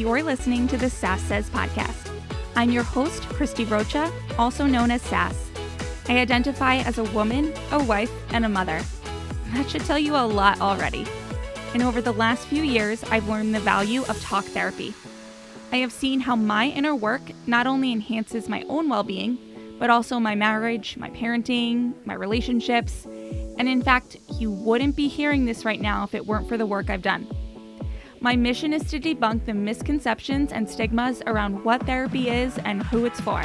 You're listening to the Sass Says podcast. I'm your host, Christy Rocha, also known as Sass. I identify as a woman, a wife, and a mother. That should tell you a lot already. And over the last few years, I've learned the value of talk therapy. I have seen how my inner work not only enhances my own well-being, but also my marriage, my parenting, my relationships. And in fact, you wouldn't be hearing this right now if it weren't for the work I've done. My mission is to debunk the misconceptions and stigmas around what therapy is and who it's for.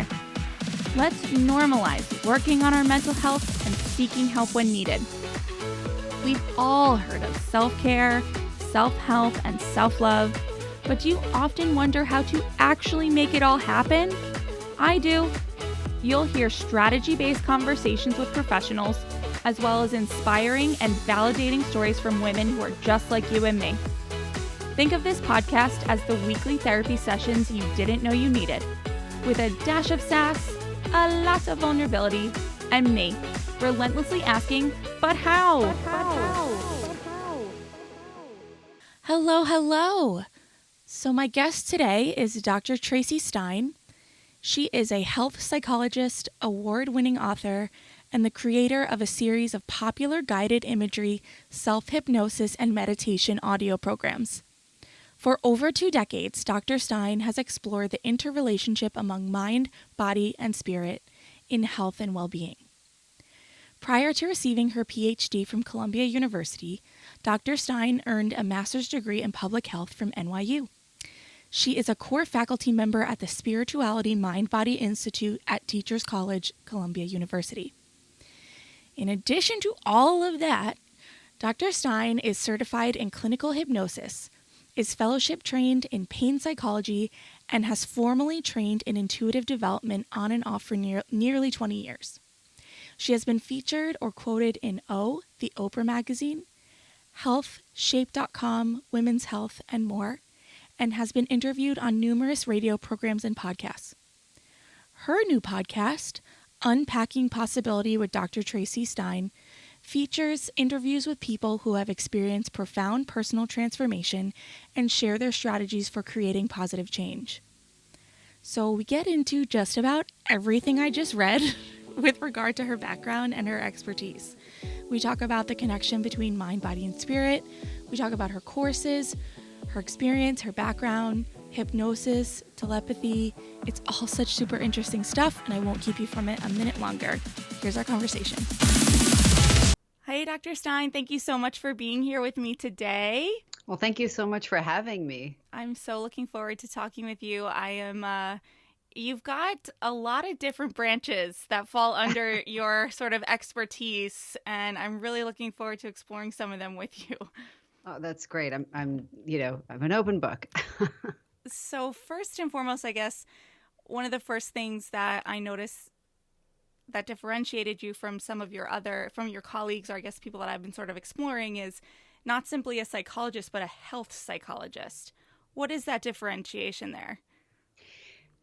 Let's normalize working on our mental health and seeking help when needed. We've all heard of self-care, self-help, and self-love, but do you often wonder how to actually make it all happen? I do. You'll hear strategy-based conversations with professionals, as well as inspiring and validating stories from women who are just like you and me. Think of this podcast as the weekly therapy sessions you didn't know you needed, with a dash of sass, a lot of vulnerability, and me, relentlessly asking, but how? Hello. So my guest today is Dr. Traci Stein. She is a health psychologist, award-winning author, and the creator of a series of popular guided imagery, self-hypnosis, and meditation audio programs. For over 2 decades, Dr. Stein has explored the interrelationship among mind, body, and spirit in health and well-being. Prior to receiving her PhD from Columbia University, Dr. Stein earned a master's degree in public health from NYU. She is a core faculty member at the Spirituality Mind-Body Institute at Teachers College, Columbia University. In addition to all of that, Dr. Stein is certified in clinical hypnosis, is fellowship trained in pain psychology, and has formally trained in intuitive development on and off for nearly 20 years. She has been featured or quoted in O, the Oprah magazine, Health, Shape.com, Women's Health, and more, and has been interviewed on numerous radio programs and podcasts. Her new podcast, Unpacking Possibility with Dr. Traci Stein, features interviews with people who have experienced profound personal transformation and share their strategies for creating positive change. So we get into just about everything I just read with regard to her background and her expertise. We talk about the connection between mind, body, and spirit. We talk about her courses, her experience, her background, hypnosis, telepathy. It's all such super interesting stuff, and I won't keep you from it a minute longer. Here's our conversation. Hi, Dr. Stein. Thank you so much for being here with me today. Well, thank you so much for having me. I'm so looking forward to talking with you. You've got a lot of different branches that fall under your sort of expertise, and I'm really looking forward to exploring some of them with you. Oh, that's great. I'm an open book. So first and foremost, I guess one of the first things that I noticed that differentiated you from from your colleagues, or I guess people that I've been sort of exploring, is not simply a psychologist, but a health psychologist. What is that differentiation there?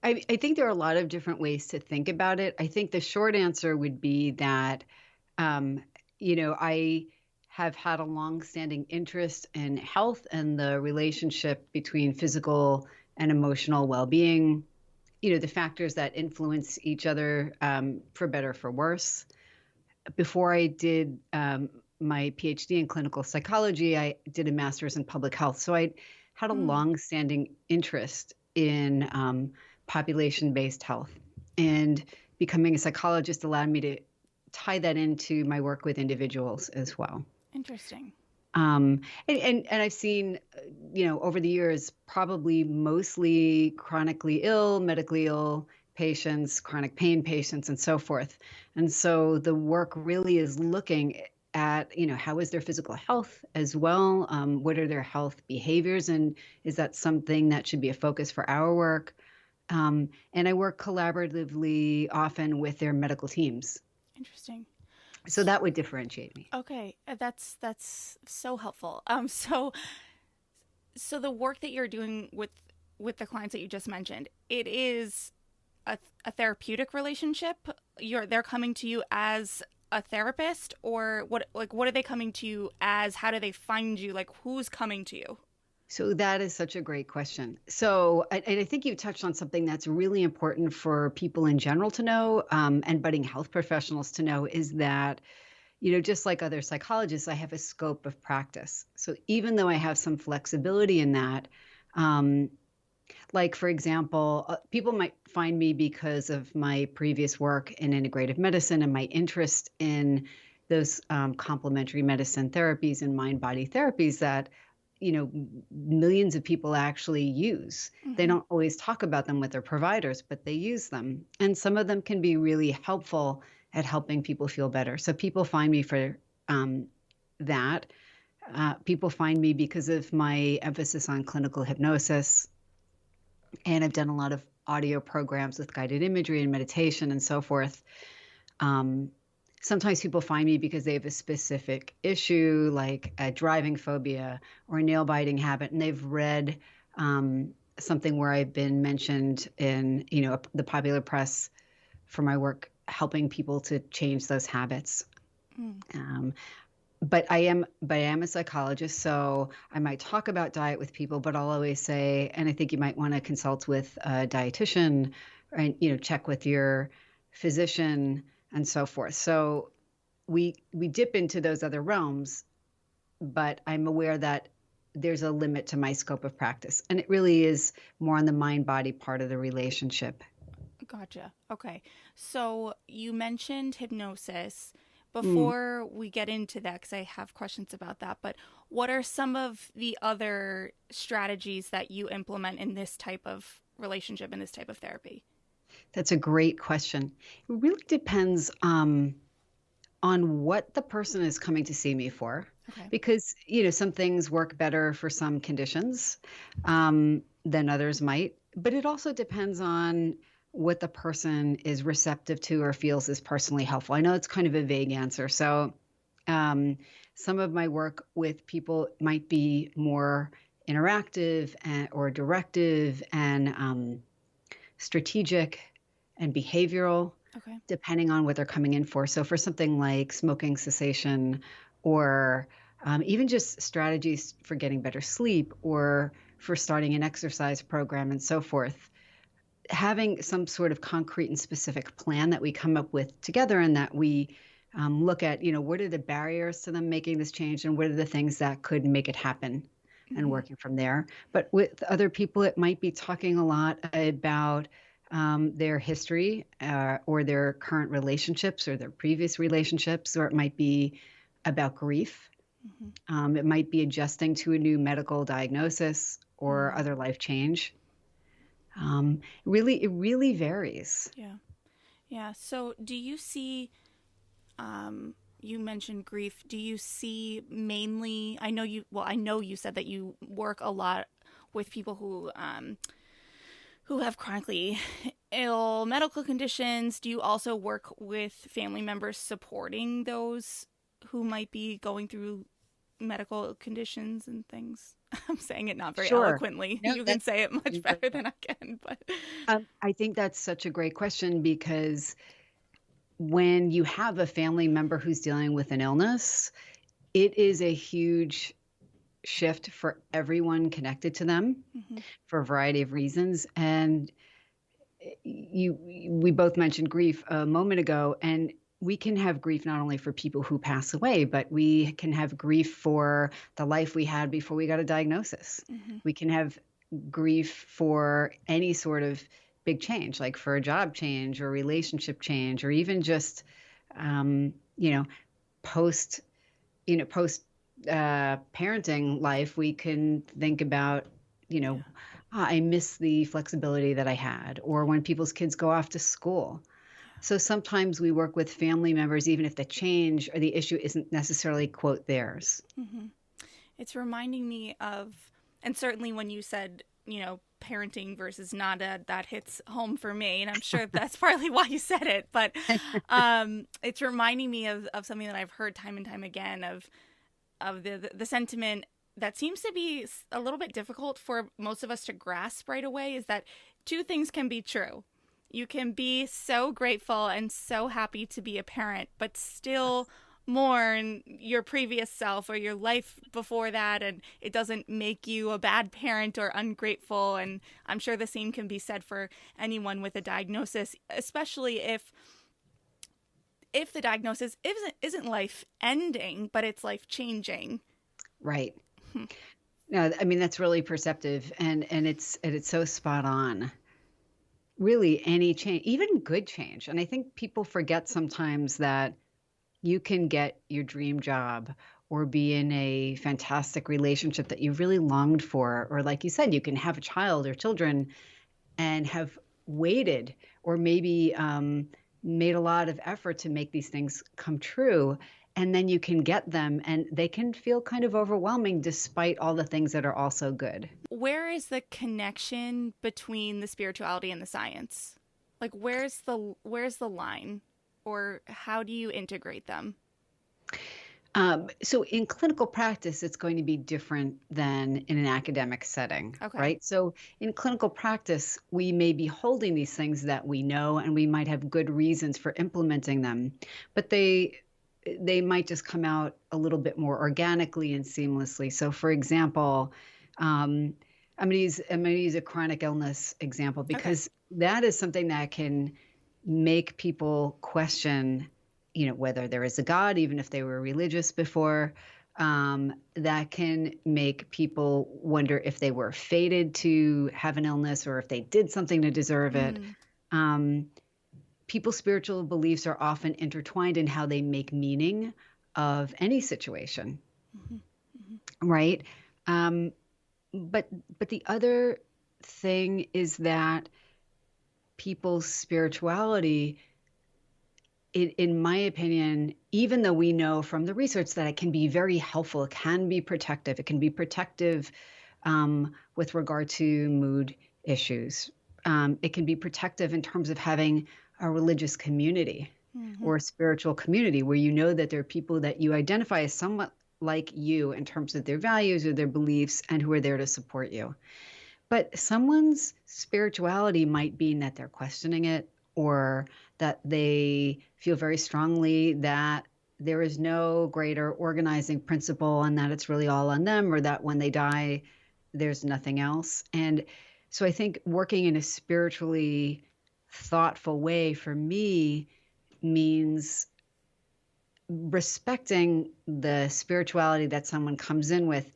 I think there are a lot of different ways to think about it. I think the short answer would be that, I have had a long-standing interest in health and the relationship between physical and emotional well-being, the factors that influence each other for better, for worse. Before I did my PhD in clinical psychology, I did a master's in public health. So I had a long-standing interest in population-based health. And becoming a psychologist allowed me to tie that into my work with individuals as well. Interesting. And I've seen, over the years, probably mostly chronically ill, medically ill patients, chronic pain patients, and so forth. And so the work really is looking at, how is their physical health as well? What are their health behaviors? And is that something that should be a focus for our work? And I work collaboratively often with their medical teams. Interesting. So that would differentiate me. Okay, that's so helpful. So the work that you're doing with the clients that you just mentioned, it is a therapeutic relationship. They're coming to you as a therapist, or what are they coming to you as? How do they find you? Like, who's coming to you? So that is such a great question. So, and I think you touched on something that's really important for people in general to know, and budding health professionals to know, is that, just like other psychologists, I have a scope of practice. So even though I have some flexibility in that, um, like for example, people might find me because of my previous work in integrative medicine and my interest in those complementary medicine therapies and mind body therapies that millions of people actually use. They Mm-hmm. don't always talk about them with their providers, but they use them. And some of them can be really helpful at helping people feel better. So people find me for that. People find me because of my emphasis on clinical hypnosis. And I've done a lot of audio programs with guided imagery and meditation and so forth. Um, Sometimes people find me because they have a specific issue, like a driving phobia or a nail biting habit, and they've read something where I've been mentioned in, the popular press for my work helping people to change those habits. Mm. But I am a psychologist, so I might talk about diet with people, but I'll always say, and I think you might want to consult with a dietitian, and check with your physician and so forth. So we dip into those other realms, but I'm aware that there's a limit to my scope of practice, and it really is more on the mind body part of the relationship. Gotcha. Okay. So you mentioned hypnosis. Mm. Before we get into that, because I have questions about that, but what are some of the other strategies that you implement in this type of relationship, in this type of therapy? That's a great question. It really depends on what the person is coming to see me for, Okay. because some things work better for some conditions than others might, but it also depends on what the person is receptive to or feels is personally helpful. I know it's kind of a vague answer, so some of my work with people might be more interactive or directive and strategic and behavioral, Okay. depending on what they're coming in for. So for something like smoking cessation, or even just strategies for getting better sleep, or for starting an exercise program and so forth, having some sort of concrete and specific plan that we come up with together, and that we look at, what are the barriers to them making this change, and what are the things that could make it happen, and Mm-hmm. working from there. But with other people, it might be talking a lot about their history, or their current relationships or their previous relationships, or it might be about grief. Mm-hmm. It might be adjusting to a new medical diagnosis or Mm. other life change. It really varies. Yeah. Yeah. So do you see, you mentioned grief. Do you see mainly, I know you said that you work a lot with people who have chronically ill medical conditions. Do you also work with family members supporting those who might be going through medical conditions and things? I'm saying it not very Sure. eloquently. No, You can that's say it much better than I can, but I think that's such a great question, because when you have a family member who's dealing with an illness, it is a huge shift for everyone connected to them mm-hmm. for a variety of reasons. And we both mentioned grief a moment ago, and we can have grief not only for people who pass away, but we can have grief for the life we had before we got a diagnosis. Mm-hmm. We can have grief for any sort of big change, like for a job change or relationship change, or even just, um, you know, post, post parenting life. We can think about, you know, Yeah. I miss the flexibility that I had, or when people's kids go off to school. So sometimes we work with family members, even if the change or the issue isn't necessarily, quote, theirs. Mm-hmm. It's reminding me of, and certainly when you said, parenting versus not, that hits home for me, and I'm sure that's partly why you said it. But it's reminding me of something that I've heard time and time again, of the sentiment that seems to be a little bit difficult for most of us to grasp right away, is that two things can be true. You can be so grateful and so happy to be a parent, but still mourn your previous self or your life before that, and it doesn't make you a bad parent or ungrateful. And I'm sure the same can be said for anyone with a diagnosis, especially if the diagnosis isn't life ending, but it's life changing. Right. No, I mean, that's really perceptive, and it's so spot on. Really, any change, even good change. And I think people forget sometimes that you can get your dream job or be in a fantastic relationship that you really longed for, or like you said, you can have a child or children and have waited or maybe made a lot of effort to make these things come true. And then you can get them and they can feel kind of overwhelming despite all the things that are also good. Where is the connection between the spirituality and the science? Like where's the line, or how do you integrate them? So in clinical practice, it's going to be different than in an academic setting, Okay. right? So in clinical practice, we may be holding these things that we know, and we might have good reasons for implementing them, but they might just come out a little bit more organically and seamlessly. So, for example, I'm going to use a chronic illness example Okay. because that is something that can make people question, whether there is a God, even if they were religious before. That can make people wonder if they were fated to have an illness or if they did something to deserve it. Mm. Um, People's spiritual beliefs are often intertwined in how they make meaning of any situation, Mm-hmm. Mm-hmm. right? Um, but the other thing is that people's spirituality, in my opinion, even though we know from the research that it can be very helpful, it can be protective. It can be protective with regard to mood issues. It can be protective in terms of having a religious community Mm-hmm. or a spiritual community where you know that there are people that you identify as somewhat like you in terms of their values or their beliefs and who are there to support you. But someone's spirituality might mean that they're questioning it or that they feel very strongly that there is no greater organizing principle and that it's really all on them, or that when they die, there's nothing else. And so I think working in a spiritually thoughtful way for me means respecting the spirituality that someone comes in with,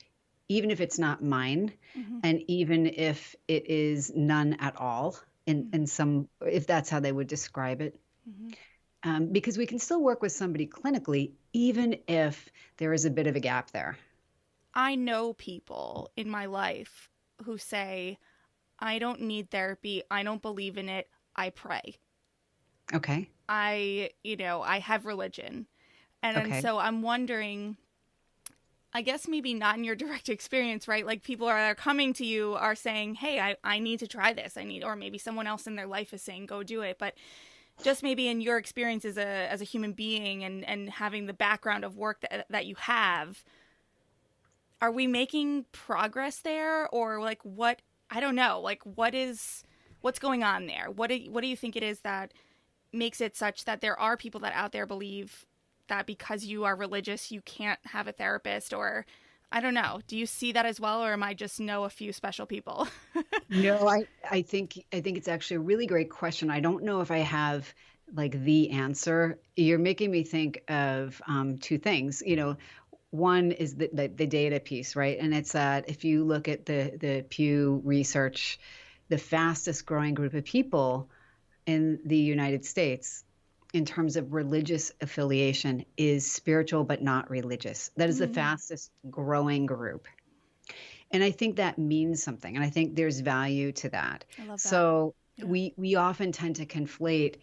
even if it's not mine, Mm-hmm. and even if it is none at all, in some, if that's how they would describe it. Mm-hmm. Because we can still work with somebody clinically, even if there is a bit of a gap there. I know people in my life who say, I don't need therapy. I don't believe in it. I pray. Okay. I have religion. And Okay. so I'm wondering, I guess maybe not in your direct experience, right? Like people are coming to you are saying, hey, I need to try this. Or maybe someone else in their life is saying, go do it. But just maybe in your experience as a human being and having the background of work that you have, are we making progress there, or like what? I don't know. Like what's going on there? What do you think it is that makes it such that there are people that out there believe that because you are religious you can't have a therapist? Or I don't know. Do you see that as well, or am I just know a few special people? No, I think it's actually a really great question. I don't know if I have like the answer. You're making me think of two things. One is the data piece, right? And it's that if you look at the Pew Research, the fastest growing group of people in the United States in terms of religious affiliation is spiritual but not religious. That is the Mm, fastest growing group. And I think that means something. And I think there's value to that. I love that. So Yeah. we often tend to conflate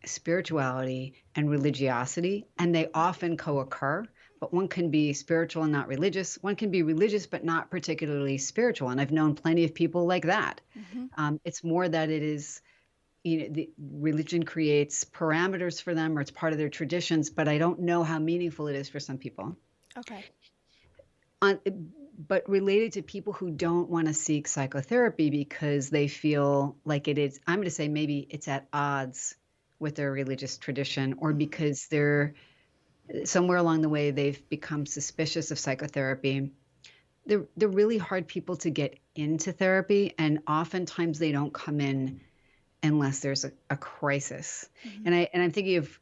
spirituality and religiosity, and they often co-occur. But one can be spiritual and not religious. One can be religious but not particularly spiritual. And I've known plenty of people like that. Mm-hmm. It's more that it is, the religion creates parameters for them or it's part of their traditions, but I don't know how meaningful it is for some people. Okay. On, but related to people who don't want to seek psychotherapy because they feel like it is, I'm going to say maybe it's at odds with their religious tradition, or Mm-hmm. because they're somewhere along the way, they've become suspicious of psychotherapy. They're really hard people to get into therapy, and oftentimes they don't come in unless there's a crisis. Mm-hmm. And I'm thinking of,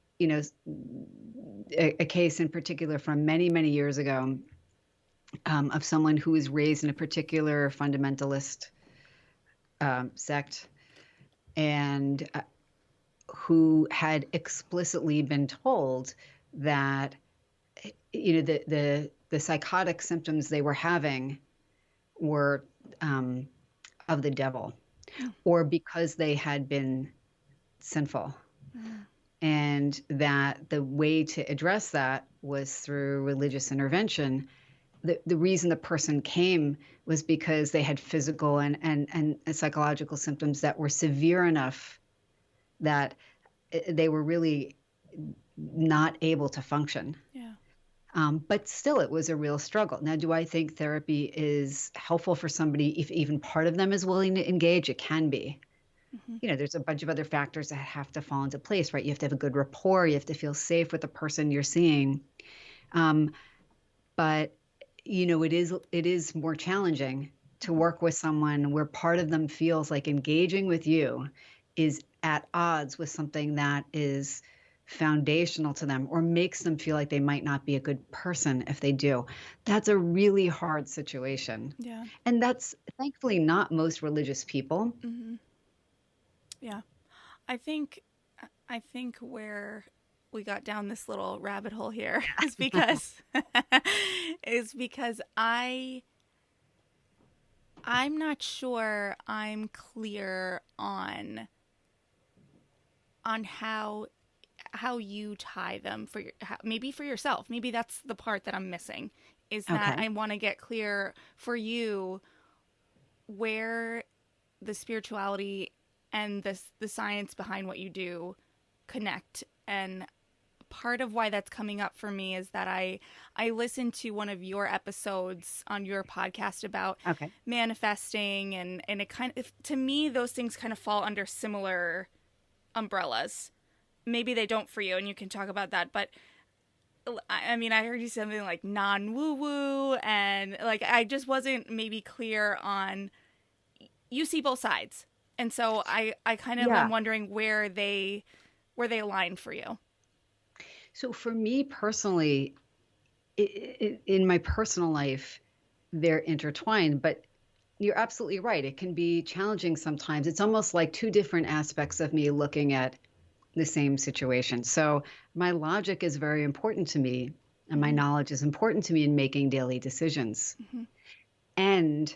a case in particular from many, many years ago, of someone who was raised in a particular fundamentalist sect, and who had explicitly been told that the psychotic symptoms they were having were of the devil, or because they had been sinful. And that the way to address that was through religious intervention. The reason the person came was because they had physical and psychological symptoms that were severe enough that they were really not able to function. Yeah. But still, it was a real struggle. Now, do I think therapy is helpful for somebody if even part of them is willing to engage? It can be. Mm-hmm. There's a bunch of other factors that have to fall into place, right? You have to have a good rapport. You have to feel safe with the person you're seeing. But it is more challenging to work with someone where part of them feels like engaging with you is at odds with something that is foundational to them, or makes them feel like they might not be a good person if they do. That's a really hard situation. Yeah. And that's thankfully not most religious people. Mm-hmm. Yeah. I think where we got down this little rabbit hole here is because I'm not sure I'm clear on how you tie them maybe for yourself. Maybe that's the part that I'm missing, is that I want to get clear for you where the spirituality and the science behind what you do connect. And part of why that's coming up for me is that I listened to one of your episodes on your podcast about manifesting, and it kind of, to me, those things kind of fall under similar umbrellas. Maybe they don't for you, and you can talk about that, but I mean, I heard you say something like non-woo-woo, and like I just wasn't maybe clear on, you see both sides. And so I kind of am wondering where they align for you. So for me personally, in my personal life, they're intertwined, but you're absolutely right. It can be challenging sometimes. It's almost like two different aspects of me looking at the same situation. So my logic is very important to me, and my knowledge is important to me in making daily decisions. Mm-hmm. And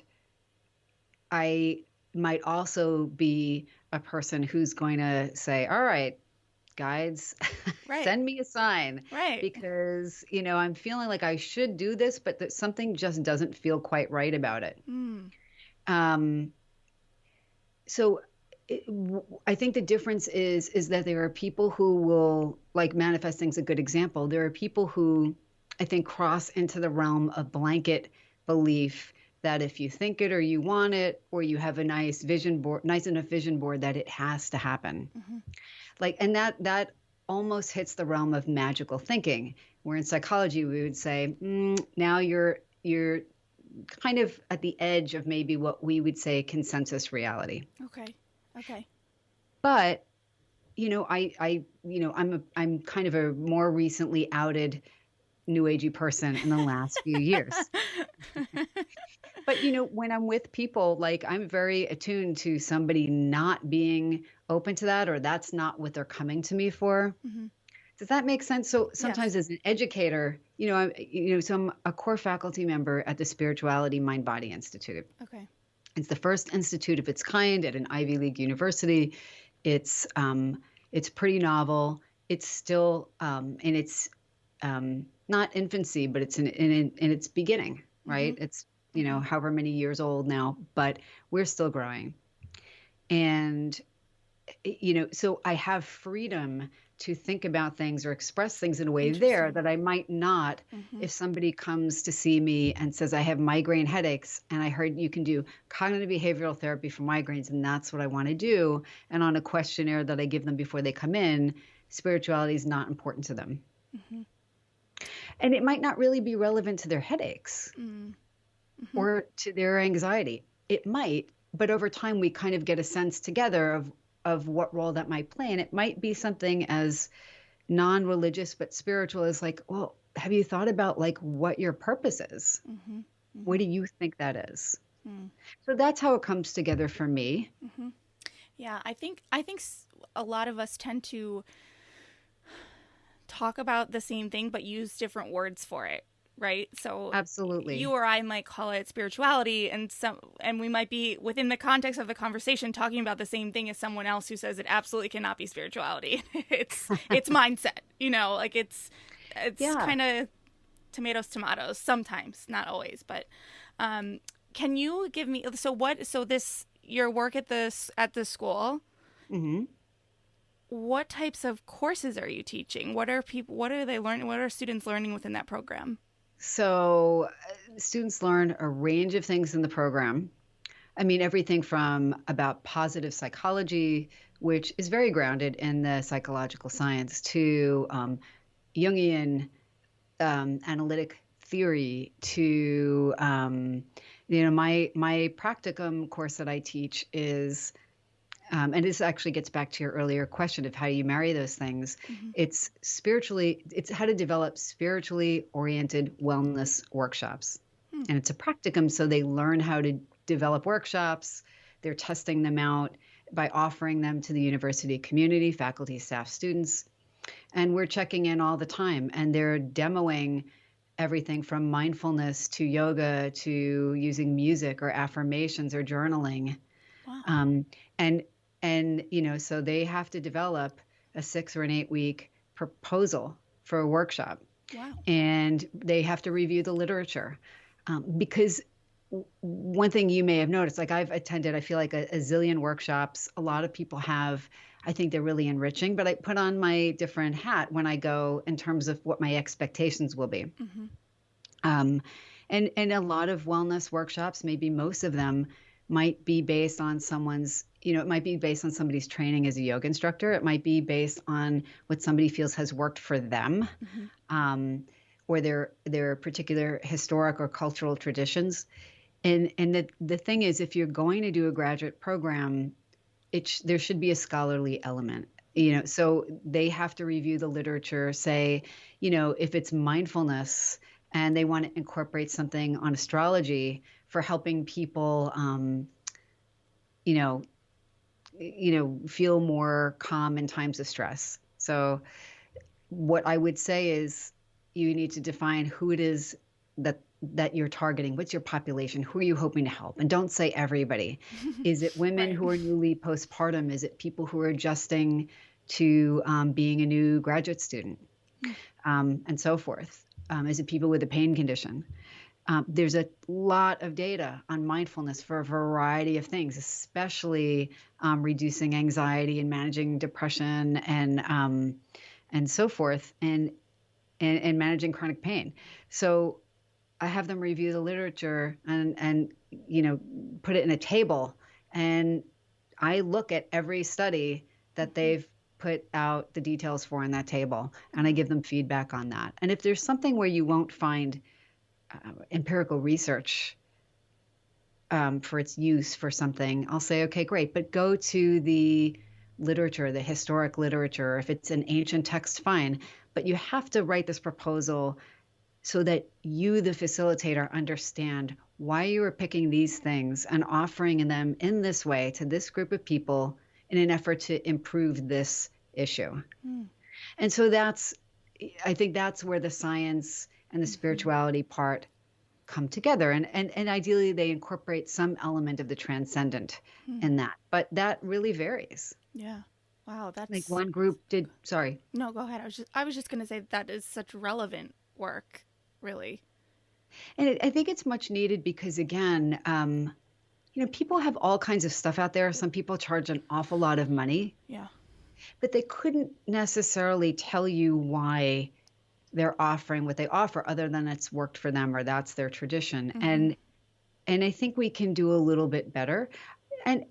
I might also be a person who's going to say, all right, guides, send me a sign. Right. Because, I'm feeling like I should do this, but that something just doesn't feel quite right about it. So I think the difference is that there are people who will, like manifesting's a good example. There are people who I think cross into the realm of blanket belief that if you think it or you want it, or you have a nice enough vision board, that it has to happen. Mm-hmm. And that almost hits the realm of magical thinking, where in psychology we would say, now you're kind of at the edge of maybe what we would say consensus reality. Okay. But I'm kind of a more recently outed New Agey person in the last few years. But when I'm with people, I'm very attuned to somebody not being open to that, or that's not what they're coming to me for. Mm-hmm. Does that make sense? So sometimes as an educator, so I'm a core faculty member at the Spirituality Mind Body Institute. Okay. It's the first institute of its kind at an Ivy League university. It's pretty novel. It's still in its not infancy, but it's in its beginning, right? Mm-hmm. It's however many years old now, but we're still growing. And so I have freedom to think about things or express things in a way there that I might not if somebody comes to see me and says, I have migraine headaches, and I heard you can do cognitive behavioral therapy for migraines, and that's what I want to do. And on a questionnaire that I give them before they come in, spirituality is not important to them. Mm-hmm. And it might not really be relevant to their headaches Mm-hmm. or to their anxiety. It might, but over time we kind of get a sense together of what role that might play. And it might be something as non-religious but spiritual as like, well, have you thought about like what your purpose is? Mm-hmm. What Mm-hmm. do you think that is? Mm. So that's how it comes together for me. Mm-hmm. Yeah, I think a lot of us tend to talk about the same thing but use different words for it, right? So you Absolutely. or I might call it spirituality, and we might be within the context of the conversation talking about the same thing as someone else who says it absolutely cannot be spirituality. It's mindset, like it's Yeah. kind of tomatoes sometimes, not always, but can you give me so this your work at the school, hmm what types of courses are you teaching? What are they learning? What are students learning within that program? So students learn a range of things in the program. I mean, everything from about positive psychology, which is very grounded in the psychological science, to Jungian analytic theory, to my practicum course that I teach is and this actually gets back to your earlier question of how you marry those things. Mm-hmm. It's how to develop spiritually oriented wellness workshops. Hmm. And it's a practicum, so they learn how to develop workshops. They're testing them out by offering them to the university community, faculty, staff, students. And we're checking in all the time, and they're demoing everything from mindfulness to yoga to using music or affirmations or journaling. Wow. And so they have to develop a 6 or an 8 week proposal for a workshop. Wow. And they have to review the literature. Because one thing you may have noticed, like I've attended, I feel like a zillion workshops. A lot of people have, I think they're really enriching, but I put on my different hat when I go in terms of what my expectations will be. Mm-hmm. And a lot of wellness workshops, maybe most of them, might be based on it might be based on somebody's training as a yoga instructor. It might be based on what somebody feels has worked for them, Mm-hmm. or their particular historic or cultural traditions. And the thing is, if you're going to do a graduate program, there should be a scholarly element. So they have to review the literature, say, if it's mindfulness and they want to incorporate something on astrology for helping people, feel more calm in times of stress. So what I would say is you need to define who it is that you're targeting. What's your population? Who are you hoping to help? And don't say everybody. Is it women Right. who are newly postpartum? Is it people who are adjusting to being a new graduate student, and so forth? Is it people with a pain condition? There's a lot of data on mindfulness for a variety of things, especially reducing anxiety and managing depression and so forth, and managing chronic pain. So I have them review the literature and put it in a table, and I look at every study that they've put out the details for in that table, and I give them feedback on that. And if there's something where you won't find empirical research for its use for something, I'll say, okay, great, but go to the literature, the historic literature. If it's an ancient text, fine, but you have to write this proposal so that you, the facilitator, understand why you are picking these things and offering them in this way to this group of people in an effort to improve this issue. Mm. And so I think that's where the science and the spirituality part come together. And ideally they incorporate some element of the transcendent in that, but that really varies. Yeah. Wow. Like one group sorry. No, go ahead. I was just going to say that is such relevant work, really. And I think it's much needed because, again, people have all kinds of stuff out there. Some people charge an awful lot of money, Yeah. but they couldn't necessarily tell you why they're offering what they offer other than it's worked for them or that's their tradition. Mm-hmm. And I think we can do a little bit better. And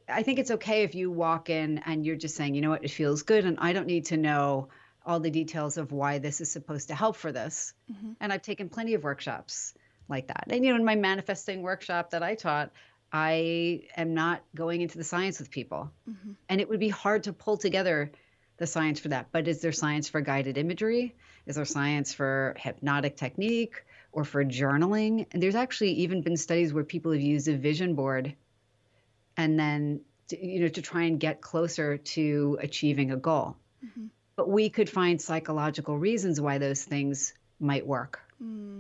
I think it's okay if you walk in and you're just saying, you know what, it feels good and I don't need to know all the details of why this is supposed to help for this. Mm-hmm. And I've taken plenty of workshops like that. And, in my manifesting workshop that I taught, I am not going into the science with people. Mm-hmm. And it would be hard to pull together the science for that. But is there science for guided imagery? Is there science for hypnotic technique or for journaling? And there's actually even been studies where people have used a vision board and then, to try and get closer to achieving a goal. Mm-hmm. But we could find psychological reasons why those things might work.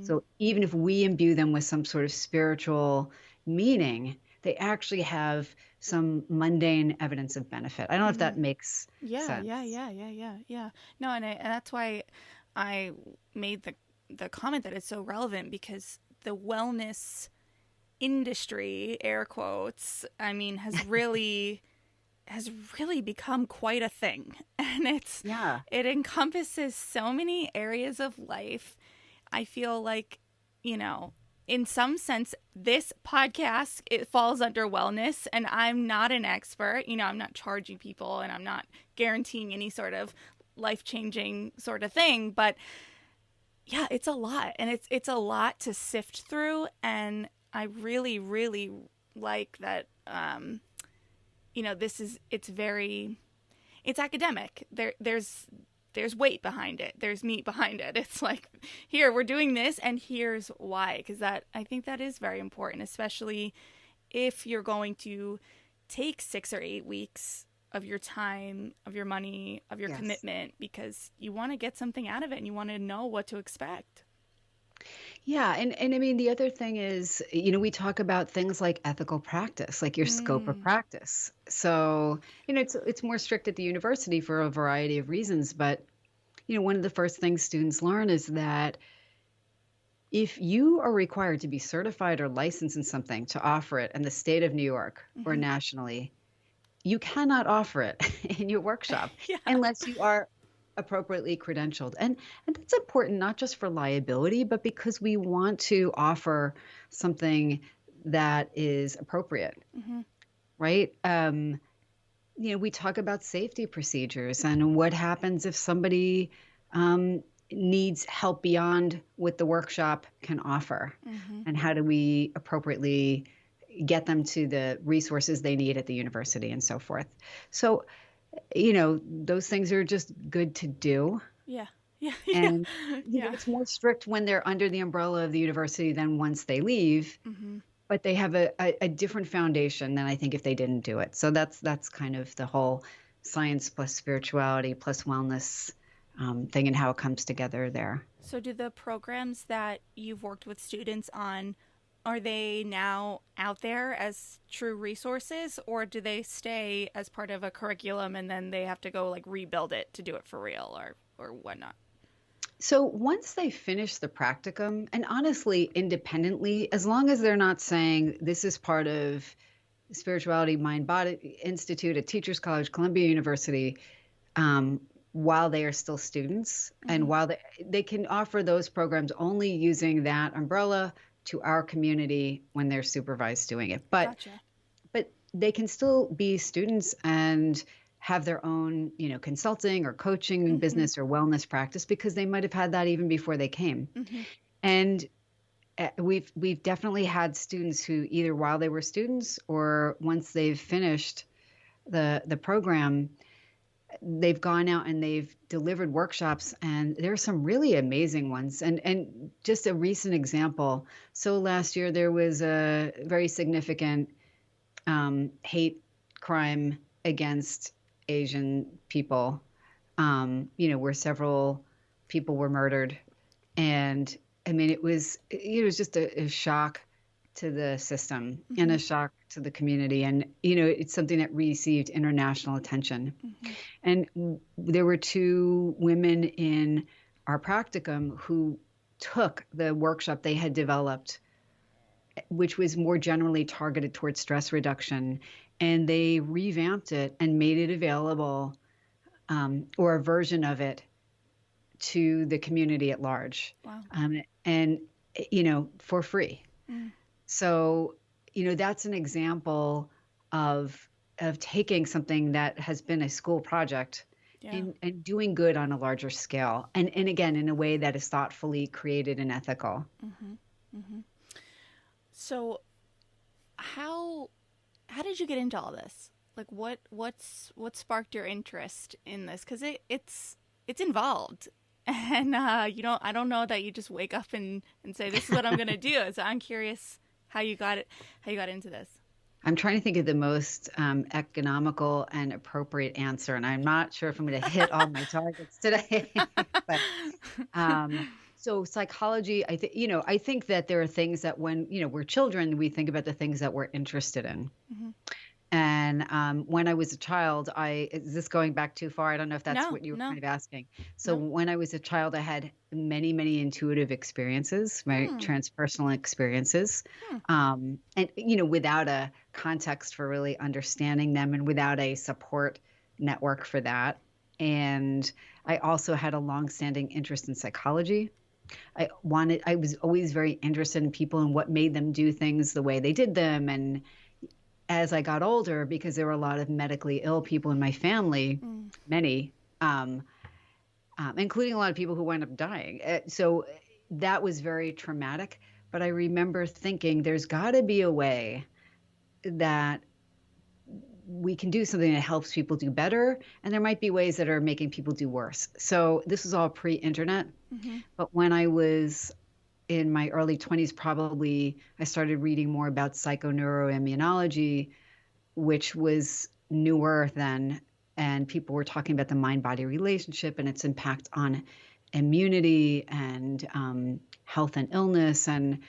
So even if we imbue them with some sort of spiritual meaning, they actually have some mundane evidence of benefit. I don't know if that makes sense. Yeah. No, and that's why I made the comment that it's so relevant, because the wellness industry, air quotes, I mean, has really become quite a thing. And it encompasses so many areas of life. I feel like, in some sense, this podcast, it falls under wellness, and I'm not an expert. I'm not charging people, and I'm not guaranteeing any sort of life-changing sort of thing. But yeah, it's a lot, and it's a lot to sift through. And I really, really like that. It's academic. There's weight behind it. There's meat behind it. It's like, here, we're doing this, and here's why. Because I think that is very important, especially if you're going to take 6 or 8 weeks of your time, of your money, of your commitment, because you want to get something out of it and you want to know what to expect. Yeah. And I mean, the other thing is, we talk about things like ethical practice, like your scope of practice. So, it's more strict at the university for a variety of reasons. But, one of the first things students learn is that if you are required to be certified or licensed in something to offer it in the state of New York or nationally, you cannot offer it in your workshop unless you are appropriately credentialed. And that's important, not just for liability, but because we want to offer something that is appropriate, right? We talk about safety procedures and what happens if somebody needs help beyond what the workshop can offer, and how do we appropriately get them to the resources they need at the university and so forth. So, those things are just good to do. Yeah. And it's more strict when they're under the umbrella of the university than once they leave. But they have a different foundation than I think if they didn't do it. So that's kind of the whole science plus spirituality plus wellness thing and how it comes together there. So do the programs that you've worked with students on, are they now out there as true resources, or do they stay as part of a curriculum and then they have to go rebuild it to do it for real or whatnot? So once they finish the practicum, and honestly, independently, as long as they're not saying this is part of Spirituality Mind Body Institute at Teachers College, Columbia University, while they are still students, and while they can offer those programs only using that umbrella to our community when they're supervised doing it. But they can still be students and have their own, consulting or coaching business or wellness practice, because they might have had that even before they came. And we've definitely had students who either while they were students or once they've finished the program, they've gone out and they've delivered workshops, and there are some really amazing ones. And just a recent example. So last year there was a very significant hate crime against Asian people, where several people were murdered. And I mean, it was just a shock to the system and a shock to the community. And, it's something that received international attention. And there were 2 women in our practicum who took the workshop they had developed, which was more generally targeted towards stress reduction, and they revamped it and made it available, or a version of it, to the community at large. Wow. And for free. So, that's an example of taking something that has been a school project Yeah. and doing good on a larger scale. And again, in a way that is thoughtfully created and ethical. Mm-hmm. Mm-hmm. So how how did you get into all this? Like what sparked your interest in this? Because it's involved, and you don't I don't know that you just wake up and say this is what I'm gonna do. So I'm curious how you got into this. I'm trying to think of the most economical and appropriate answer, and I'm not sure if I'm going to hit all my targets today. But so psychology, I think that there are things that when we're children, we think about the things that we're interested in. Mm-hmm. And when I was a child, is this going back too far? I don't know if that's No, what you were no, kind of asking. So no. when I was a child, I had many, many intuitive experiences, right? Hmm. Transpersonal experiences. Hmm. And, without a context for really understanding them and without a support network for that. And I also had a longstanding interest in psychology. I was always very interested in people and what made them do things the way they did them. And as I got older, because there were a lot of medically ill people in my family, Mm. many, including a lot of people who wound up dying. So that was very traumatic. But I remember thinking there's got to be a way that we can do something that helps people do better. And there might be ways that are making people do worse. So this was all pre-internet. Mm-hmm. But when I was in my early 20s, probably I started reading more about psychoneuroimmunology, which was newer then. And people were talking about the mind-body relationship and its impact on immunity and health and illness. And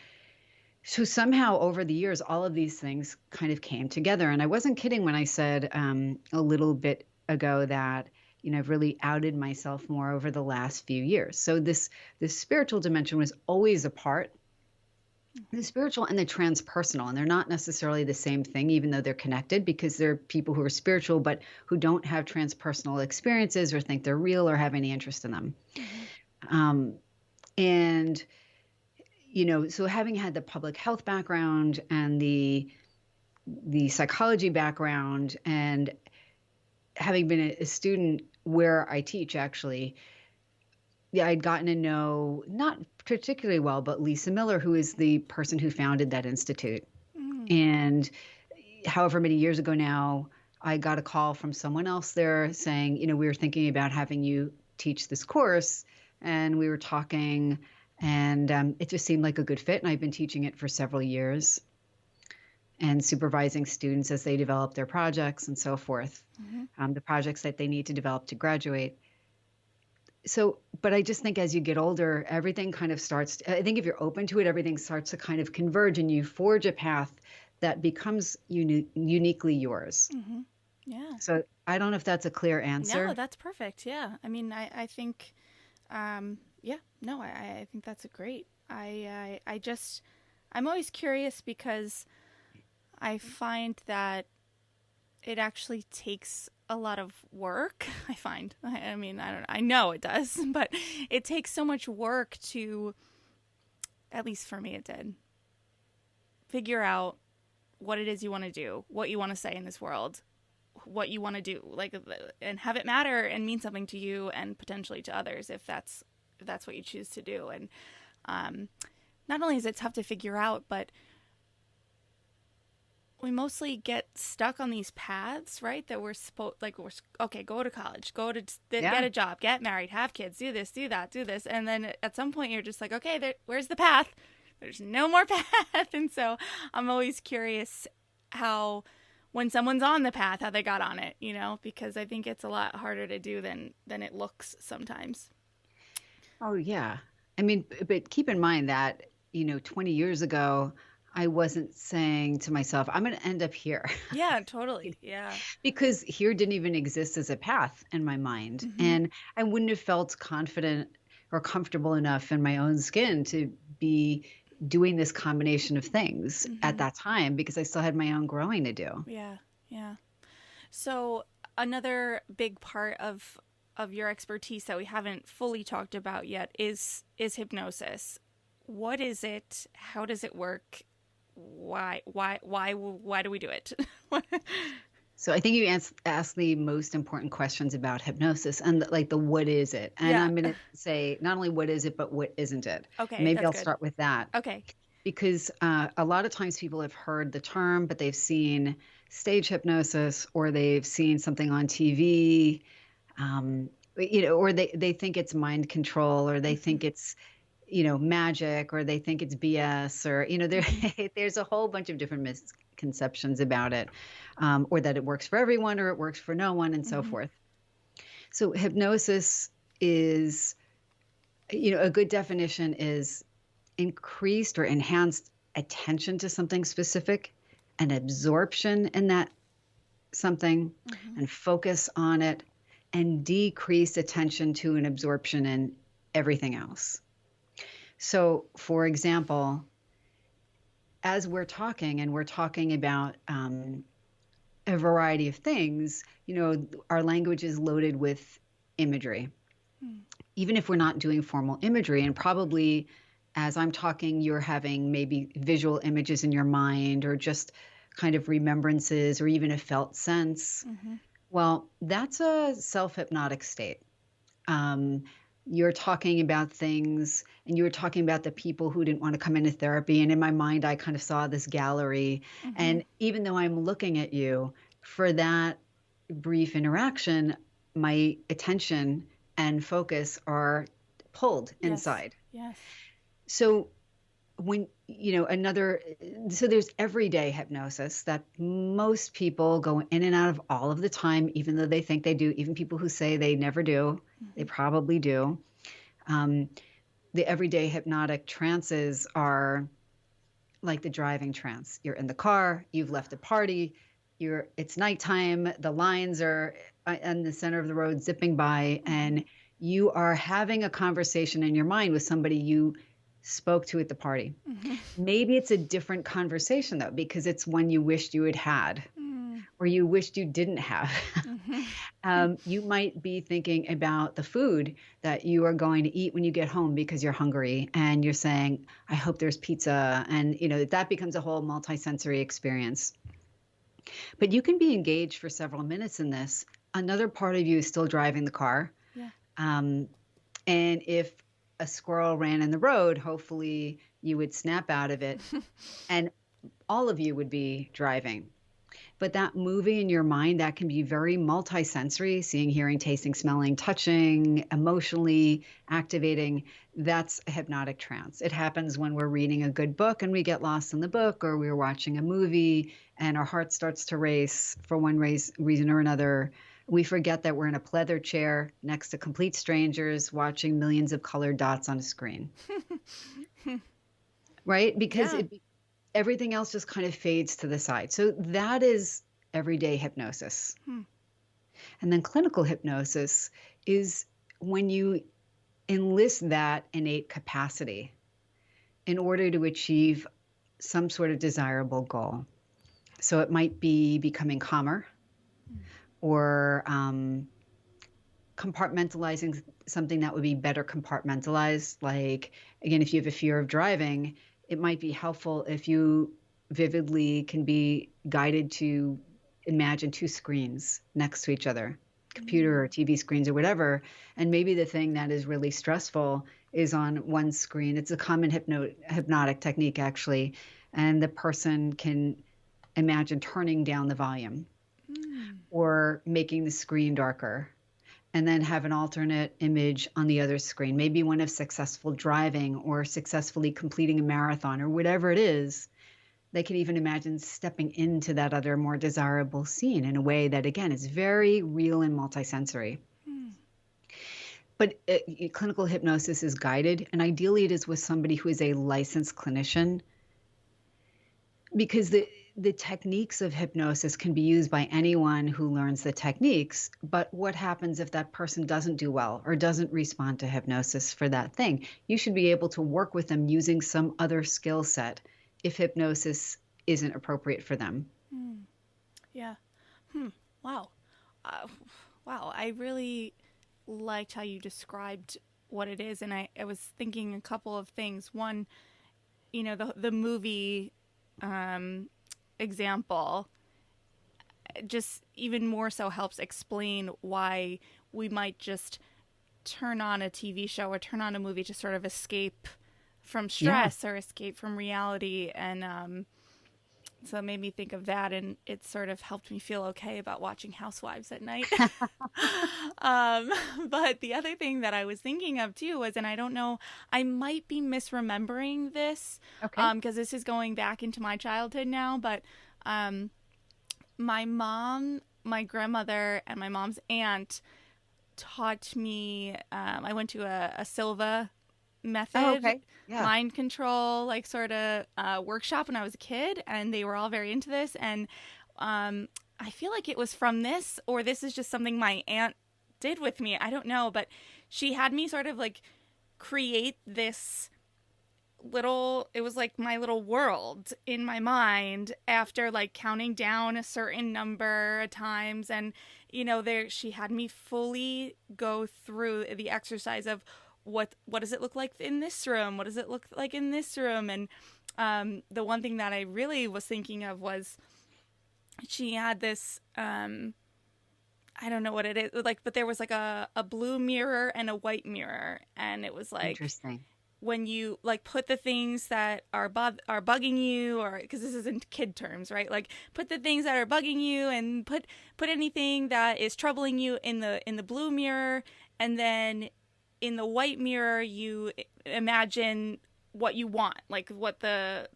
so somehow over the years, all of these things kind of came together. And I wasn't kidding when I said a little bit ago that I've really outed myself more over the last few years. So this spiritual dimension was always a part. The spiritual and the transpersonal, and they're not necessarily the same thing, even though they're connected, because there are people who are spiritual but who don't have transpersonal experiences or think they're real or have any interest in them. Mm-hmm. And so having had the public health background and the psychology background, and having been a student where I teach, actually, yeah, I'd gotten to know, not particularly well, but Lisa Miller, who is the person who founded that institute. Mm. And however many years ago now, I got a call from someone else there saying, we were thinking about having you teach this course. And we were talking, and it just seemed like a good fit. And I've been teaching it for several years and supervising students as they develop their projects and so forth, Mm-hmm. the projects that they need to develop to graduate. So, but I just think as you get older, everything kind of starts, I think if you're open to it, everything starts to kind of converge and you forge a path that becomes uniquely yours. Mm-hmm. Yeah. So I don't know if that's a clear No, answer. that's perfect. Yeah. I mean, I think, yeah, no, I think that's a great. I just, I'm always curious because I find that it actually takes a lot of work. I find, I mean, I don't know, I know it does, but it takes so much work to, at least for me, it did, figure out what it is you want to do, what you want to say in this world, what you want to do, like, and have it matter and mean something to you and potentially to others if that's what you choose to do. And not only is it tough to figure out, but we mostly get stuck on these paths, right? That we're supposed, like, we're okay, go to college, get a job, get married, have kids, do this, do that, do this, and then at some point you're just like, okay, where's the path? There's no more path. And so I'm always curious how, when someone's on the path, how they got on it, because I think it's a lot harder to do than it looks sometimes. Oh, yeah. I mean, but keep in mind that, 20 years ago, I wasn't saying to myself, I'm going to end up here. Yeah, totally. Yeah. Because here didn't even exist as a path in my mind. Mm-hmm. And I wouldn't have felt confident or comfortable enough in my own skin to be doing this combination of things at that time, because I still had my own growing to do. Yeah. Yeah. So another big part of your expertise that we haven't fully talked about yet is hypnosis. What is it? How does it work? Why do we do it? So I think you asked the most important questions about hypnosis and like the what is it? And Yeah. I'm going to say not only what is it, but what isn't it? And Okay, maybe that's I'll good. start with that Okay. because a lot of times people have heard the term, but they've seen stage hypnosis or they've seen something on TV, or they think it's mind control or they think it's magic, or they think it's BS, or there's a whole bunch of different misconceptions about it, or that it works for everyone, or it works for no one, and so forth. So hypnosis is, a good definition is increased or enhanced attention to something specific, and absorption in that something, and focus on it, and decreased attention to an absorption in everything else. So, for example, as we're talking and we're talking about a variety of things, our language is loaded with imagery. Even if we're not doing formal imagery, and probably as I'm talking, you're having maybe visual images in your mind or just kind of remembrances or even a felt sense. Well, that's a self-hypnotic state. You're talking about things, and you were talking about the people who didn't want to come into therapy. And in my mind, I kind of saw this gallery. And even though I'm looking at you for that brief interaction, my attention and focus are pulled inside. Yes. So when so there's everyday hypnosis that most people go in and out of all of the time, even though they think they do. Even people who say they never do, they probably do. The everyday hypnotic trances are like the driving trance. You're in the car, you've left a party, it's nighttime, the lines are in the center of the road zipping by, and you are having a conversation in your mind with somebody you spoke to at the party. Maybe it's a different conversation though, because it's one you wished you had had, or you wished you didn't have. You might be thinking about the food that you are going to eat when you get home because you're hungry, and you're saying, I hope there's pizza. And that becomes a whole multisensory experience. But you can be engaged for several minutes in this. Another part of you is still driving the car. Yeah. And if a squirrel ran in the road, hopefully you would snap out of it and all of you would be driving. But that movie in your mind, that can be very multisensory, seeing, hearing, tasting, smelling, touching, emotionally activating. That's a hypnotic trance. It happens when we're reading a good book and we get lost in the book, or we're watching a movie and our heart starts to race for one reason or another. We forget that we're in a pleather chair next to complete strangers watching millions of colored dots on a screen. Right? Because everything else just kind of fades to the side. So that is everyday hypnosis. And then clinical hypnosis is when you enlist that innate capacity in order to achieve some sort of desirable goal. So it might be becoming calmer, or compartmentalizing something that would be better compartmentalized. Like, again, if you have a fear of driving, it might be helpful if you vividly can be guided to imagine two screens next to each other, computer or TV screens or whatever. And maybe the thing that is really stressful is on one screen. It's a common hypnotic technique, actually. And the person can imagine turning down the volume or making the screen darker, and then have an alternate image on the other screen, maybe one of successful driving or successfully completing a marathon or whatever it is. They can even imagine stepping into that other more desirable scene in a way that, again, is very real and multisensory. But clinical hypnosis is guided, and ideally it is with somebody who is a licensed clinician, because the techniques of hypnosis can be used by anyone who learns the techniques. But what happens if that person doesn't do well or doesn't respond to hypnosis for that thing? You should be able to work with them using some other skill set if hypnosis isn't appropriate for them. Yeah. Wow. Wow. I really liked how you described what it is. And I was thinking a couple of things. One, the movie example, just even more so helps explain why we might just turn on a TV show or turn on a movie to sort of escape from Yeah. stress or escape from reality. And so it made me think of that, and it sort of helped me feel okay about watching Housewives at night. um, but the other thing that I was thinking of too was, and I don't know, I might be misremembering this Okay. because this is going back into my childhood now, but um, my mom, my grandmother, and my mom's aunt taught me. I went to a Silva Oh, method okay. Yeah. mind control like sort of workshop when I was a kid, and they were all very into this. And I feel like it was from this, or this is just something my aunt did with me. I don't know, but she had me sort of like create this little, it was like my little world in my mind after like counting down a certain number of times. And there she had me fully go through the exercise of what does it look like in this room, what does it look like in this room. And the one thing that I really was thinking of was she had this I don't know what it is like, but there was like a blue mirror and a white mirror, and it was like Interesting. when you like put the things that are bugging you, or because this is in kid terms, right? Like put the things that are bugging you and put anything that is troubling you in the blue mirror, and then in the white mirror you imagine what you want, like what I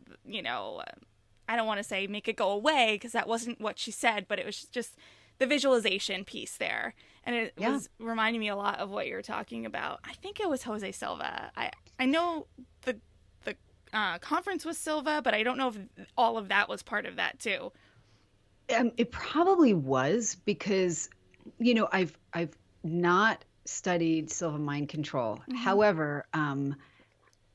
don't want to say make it go away because that wasn't what she said, but it was just the visualization piece there. And it Yeah. was reminding me a lot of what you're talking about. I think it was Jose Silva. I know the conference was Silva, but I don't know if all of that was part of that too. It probably was because, I've not studied Silva mind control. Mm-hmm. However,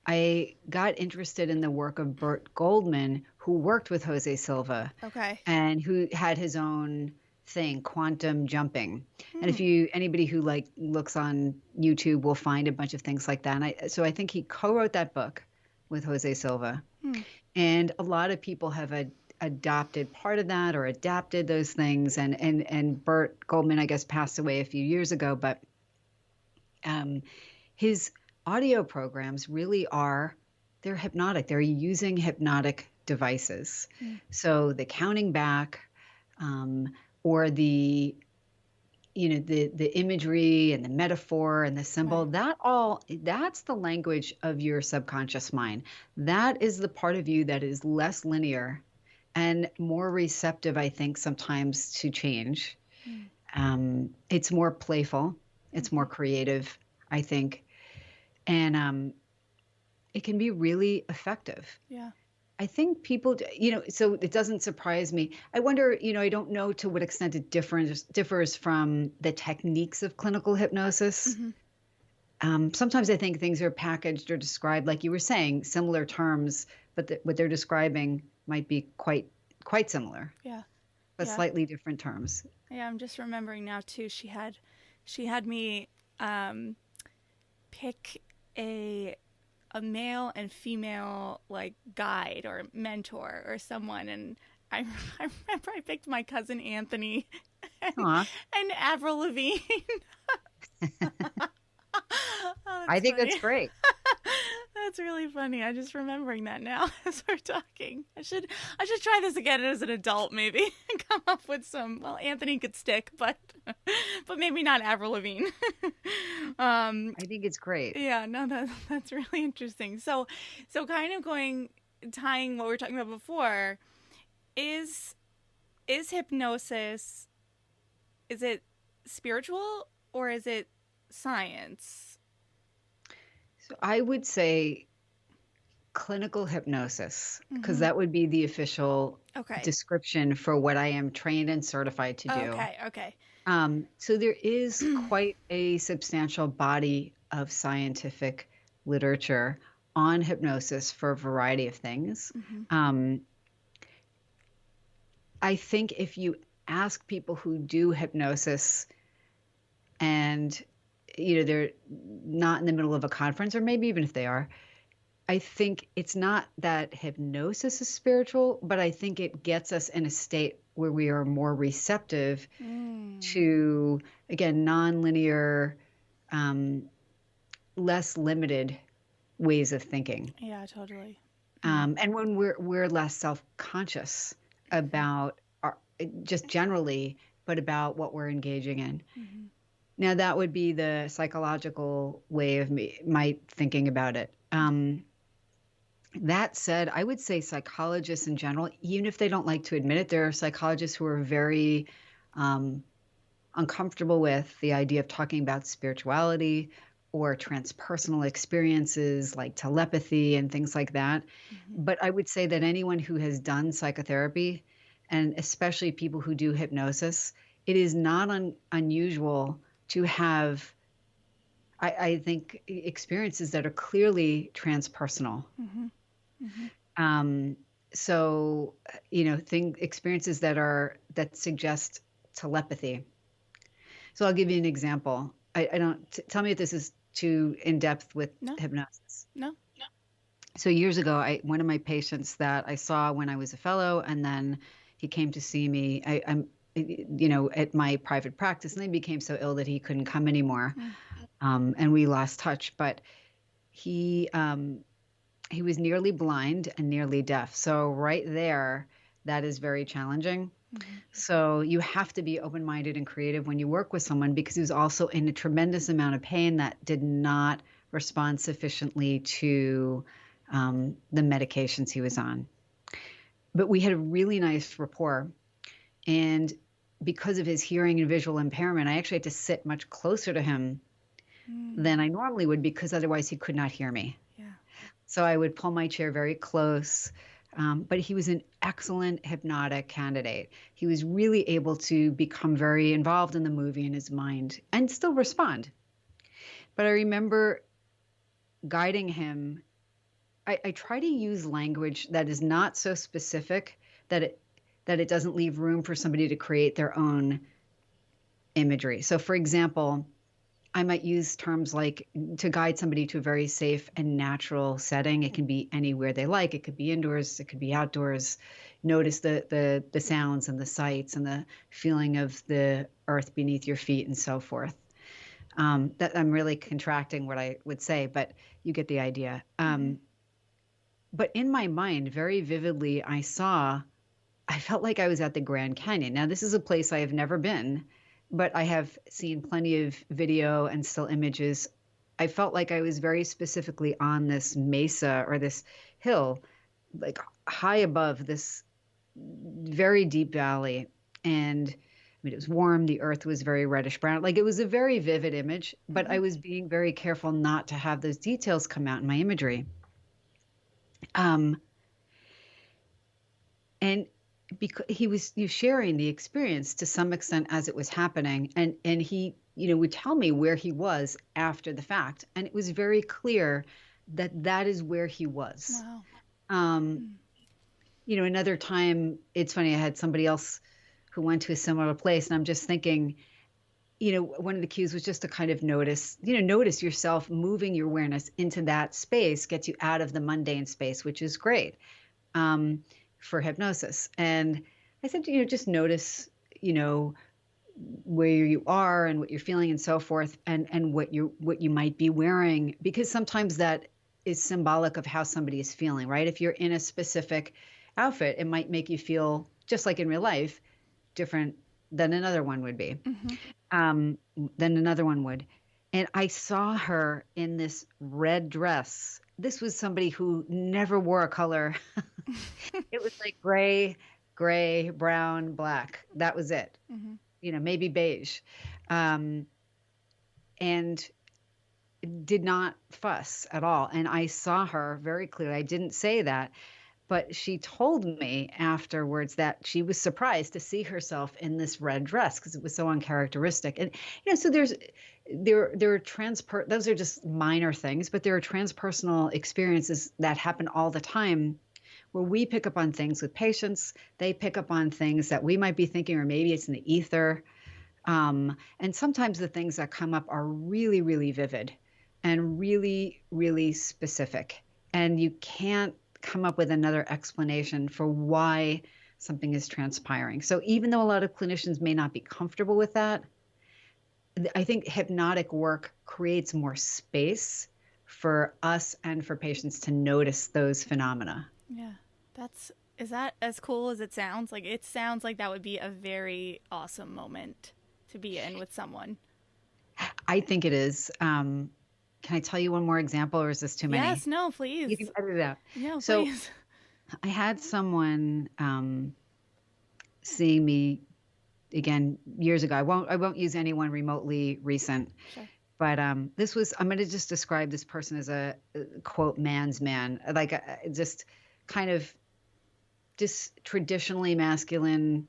I got interested in the work of Burt Goldman, who worked with Jose Silva Okay. and who had his own thing, quantum jumping. And Hmm. if anybody who like looks on YouTube will find a bunch of things like that. So I think he co-wrote that book with Jose Silva. Hmm. And a lot of people have adopted part of that or adapted those things. And Burt Goldman, I guess, passed away a few years ago, but his audio programs really they're hypnotic. They're using hypnotic devices. Hmm. So the counting back, or the imagery and the metaphor and the symbol, Right. that's the language of your subconscious mind. That is the part of you that is less linear and more receptive, I think, sometimes to change. It's more playful, it's more creative, I think, and it can be really effective. Yeah. I think people, so it doesn't surprise me. I wonder, I don't know to what extent it differs from the techniques of clinical hypnosis. Sometimes I think things are packaged or described, like you were saying, similar terms, but what they're describing might be quite similar, Yeah. but Yeah. slightly different terms. Yeah. I'm just remembering now too. She had me pick a male and female like guide or mentor or someone, and I, I remember I picked my cousin Anthony and, Huh. and Avril Lavigne. Oh, I that's think that's funny. great. That's really funny. I'm just remembering that now as we're talking. I should try this again as an adult, maybe, and come up with some. Well, Anthony could stick, but maybe not Avril Lavigne. I think it's great. Yeah, no, that's really interesting. So kind of tying what we were talking about before, is hypnosis, is it spiritual or is it science? So I would say clinical hypnosis, because Mm-hmm. that would be the official Okay. description for what I am trained and certified to do. Okay. Okay. So there is quite a substantial body of scientific literature on hypnosis for a variety of things. Mm-hmm. Um, I think if you ask people who do hypnosis and they're not in the middle of a conference, or maybe even if they are, I think it's not that hypnosis is spiritual, but I think it gets us in a state where we are more receptive Mm. to, again, nonlinear, less limited ways of thinking. Yeah, totally. And when we're less self-conscious about our, just generally, but about what we're engaging in. Mm-hmm. Now, that would be the psychological way of my thinking about it. That said, I would say psychologists in general, even if they don't like to admit it, there are psychologists who are very um, uncomfortable with the idea of talking about spirituality or transpersonal experiences like telepathy and things like that. Mm-hmm. But I would say that anyone who has done psychotherapy, and especially people who do hypnosis, it is not unusual to have, I think, experiences that are clearly transpersonal. Mm-hmm. Mm-hmm. Um, so, experiences that suggest telepathy. So I'll give you an example. I don't tell me if this is too in depth with No, hypnosis. no. So years ago, one of my patients that I saw when I was a fellow, and then he came to see me. I'm, at my private practice, and he became so ill that he couldn't come anymore, Mm. and we lost touch. But he he was nearly blind and nearly deaf. So right there, that is very challenging. Mm-hmm. So you have to be open-minded and creative when you work with someone, because he was also in a tremendous amount of pain that did not respond sufficiently to the medications he was on. But we had a really nice rapport. And because of his hearing and visual impairment, I actually had to sit much closer to him than I normally would, because otherwise he could not hear me. Yeah. So I would pull my chair very close. But he was an excellent hypnotic candidate. He was really able to become very involved in the movie in his mind and still respond. But I remember guiding him. I try to use language that is not so specific that it doesn't leave room for somebody to create their own imagery. So, for example, I might use terms like, to guide somebody to a very safe and natural setting. It can be anywhere they like. It could be indoors. It could be outdoors. Notice the sounds and the sights and the feeling of the earth beneath your feet and so forth. That I'm really contracting what I would say, but you get the idea. But in my mind, very vividly, I felt like I was at the Grand Canyon. Now, this is a place I have never been, but I have seen plenty of video and still images. I felt like I was very specifically on this mesa or this hill, like high above this very deep valley. And I mean, it was warm. The earth was very reddish brown. Like, it was a very vivid image, but I was being very careful not to have those details come out in my imagery. And because he was sharing the experience to some extent as it was happening, and he would tell me where he was after the fact, and it was very clear that that is where he was. Wow. Another time, it's funny, I had somebody else who went to a similar place, and I'm just thinking, one of the cues was just to kind of notice yourself. Moving your awareness into that space gets you out of the mundane space, which is great for hypnosis. And I said, just notice, where you are and what you're feeling and so forth, and what you might be wearing, because sometimes that is symbolic of how somebody is feeling, right? If you're in a specific outfit, it might make you feel, just like in real life, different than another one would be. Than another one would. And I saw her in this red dress. This was somebody who never wore a color. It was like gray, brown, black. That was it. Maybe beige. And did not fuss at all. And I saw her very clearly. I didn't say that, but she told me afterwards that she was surprised to see herself in this red dress because it was so uncharacteristic. And so there are those are just minor things, but there are transpersonal experiences that happen all the time, where we pick up on things with patients. They pick up on things that we might be thinking, or maybe it's in the ether. And sometimes the things that come up are really, really vivid and really, really specific. And you can't come up with another explanation for why something is transpiring. So even though a lot of clinicians may not be comfortable with that, I think hypnotic work creates more space for us and for patients to notice those phenomena. Yeah. Is that as cool as it sounds? Like, it sounds like that would be a very awesome moment to be in with someone. I think it is. Can I tell you one more example, or is this too many? Yes, no, You can please. edit it out. No, So please. I had someone seeing me again years ago. I won't use anyone remotely recent, Sure. but this was, I'm going to just describe this person as a quote man's man, like just kind of just traditionally masculine,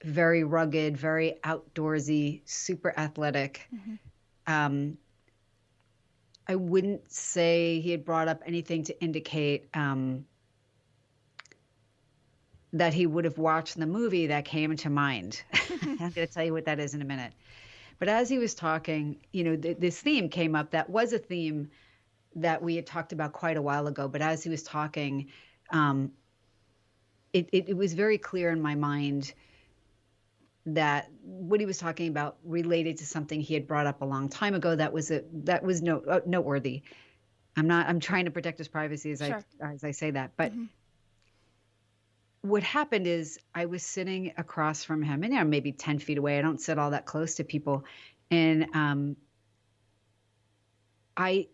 very rugged, very outdoorsy, super athletic. Mm-hmm. Um, I wouldn't say he had brought up anything to indicate that he would have watched the movie that came to mind. I'm going to tell you what that is in a minute. But as he was talking, this theme came up that was a theme that we had talked about quite a while ago. But as he was talking, um, it was very clear in my mind that what he was talking about related to something he had brought up a long time ago that was noteworthy. I'm trying to protect his privacy Sure. as I say that. But Mm-hmm. what happened is I was sitting across from him, and maybe 10 feet away. I don't sit all that close to people. And I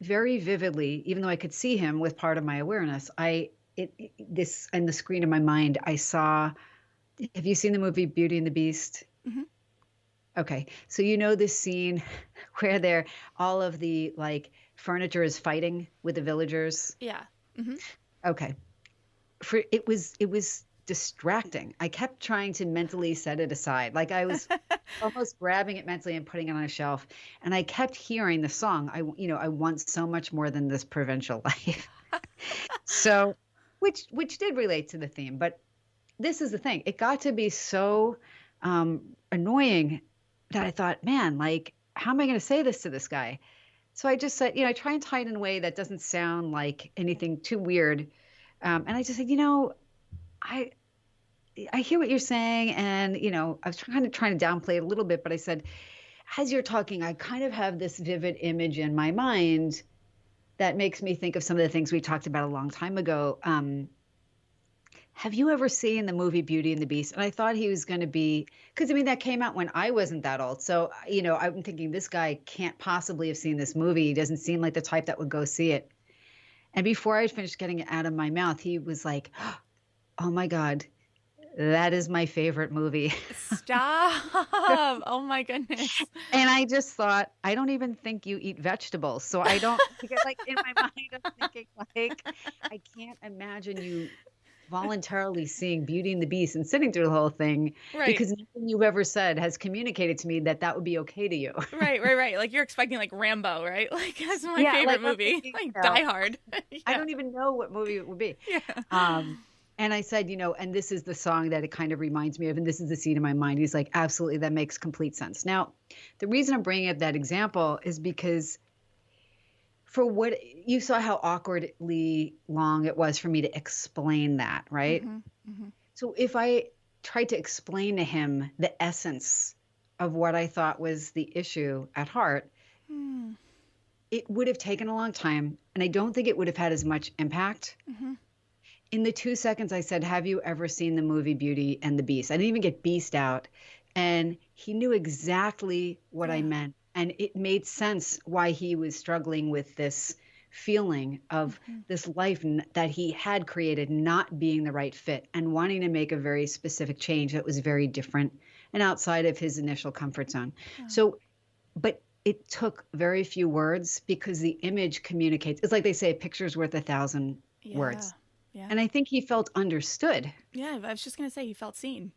very vividly, even though I could see him with part of my awareness, this in the screen of my mind, I saw, have you seen the movie Beauty and the Beast? Mm-hmm. Okay. So this scene where all of the like furniture is fighting with the villagers. Yeah. Mm-hmm. Okay. It was distracting. I kept trying to mentally set it aside. Like I was almost grabbing it mentally and putting it on a shelf. And I kept hearing the song. I want so much more than this provincial life. So, which did relate to the theme, but this is the thing. It got to be so annoying that I thought, man, like, how am I going to say this to this guy? So I just said, I try and tie it in a way that doesn't sound like anything too weird. And I just said, I I hear what you're saying, and I was trying to downplay it a little bit, but I said, as you're talking, I kind of have this vivid image in my mind that makes me think of some of the things we talked about a long time ago. Have you ever seen the movie Beauty and the Beast? And I thought he was going to be, because I mean, that came out when I wasn't that old. So, I'm thinking this guy can't possibly have seen this movie. He doesn't seem like the type that would go see it. And before I had finished getting it out of my mouth, he was like, oh my God, that is my favorite movie. Stop. Oh my goodness. And I just thought, I don't even think you eat vegetables. So I don't, because like in my mind, I'm thinking like, I can't imagine you voluntarily seeing Beauty and the Beast and sitting through the whole thing, Right. because nothing you've ever said has communicated to me that that would be okay to you. Right. Like you're expecting like Rambo, right? Like that's my Yeah, favorite like I'm movie. thinking, Like Die Hard. I Yeah. don't even know what movie it would be. Yeah. And I said, and this is the song that it kind of reminds me of, and this is the scene in my mind. He's like, absolutely, that makes complete sense. Now, the reason I'm bringing up that example is because for what you saw how awkwardly long it was for me to explain that, right? Mm-hmm. Mm-hmm. So if I tried to explain to him the essence of what I thought was the issue at heart, Hmm. it would have taken a long time, and I don't think it would have had as much impact. Mm-hmm. In the 2 seconds I said, have you ever seen the movie Beauty and the Beast? I didn't even get Beast out. And he knew exactly what I meant. And it made sense why he was struggling with this feeling of this life that he had created not being the right fit and wanting to make a very specific change that was very different and outside of his initial comfort zone. So, but it took very few words because the image communicates. It's like they say, a picture's worth 1,000 words. Yeah. And I think he felt understood. Yeah. I was just gonna say he felt seen.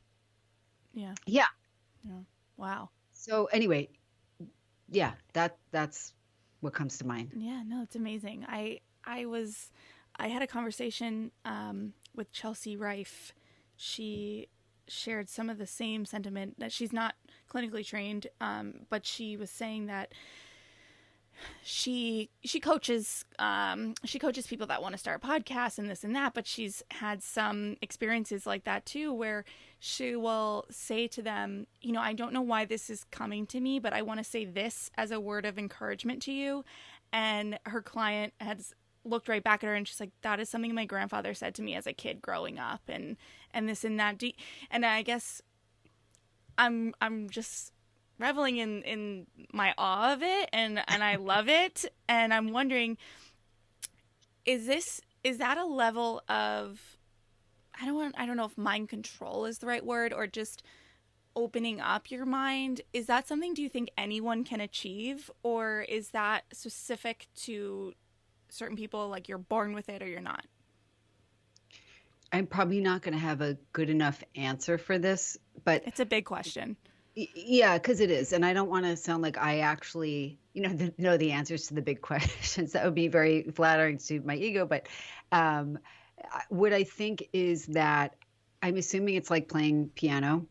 Yeah. Yeah. Yeah. Wow. So anyway, yeah, that's what comes to mind. Yeah, no, it's amazing. I had a conversation with Chelsea Rife. She shared some of the same sentiment that she's not clinically trained, but she was saying that she coaches people that want to start podcasts and this and that, but she's had some experiences like that too, where she will say to them, I don't know why this is coming to me, but I want to say this as a word of encouragement to you. And her client has looked right back at her and she's like, that is something my grandfather said to me as a kid growing up, and this and that. And I guess I'm just reveling in my awe of it, and I love it. And I'm wondering, is that a level of, I don't know if mind control is the right word, or just opening up your mind? Is that something, do you think anyone can achieve, or is that specific to certain people, like you're born with it or you're not? I'm probably not going to have a good enough answer for this, but It's a big question. yeah, because it is. And I don't want to sound like I actually, know the answers to the big questions. That would be very flattering to my ego. But what I think is that I'm assuming it's like playing piano,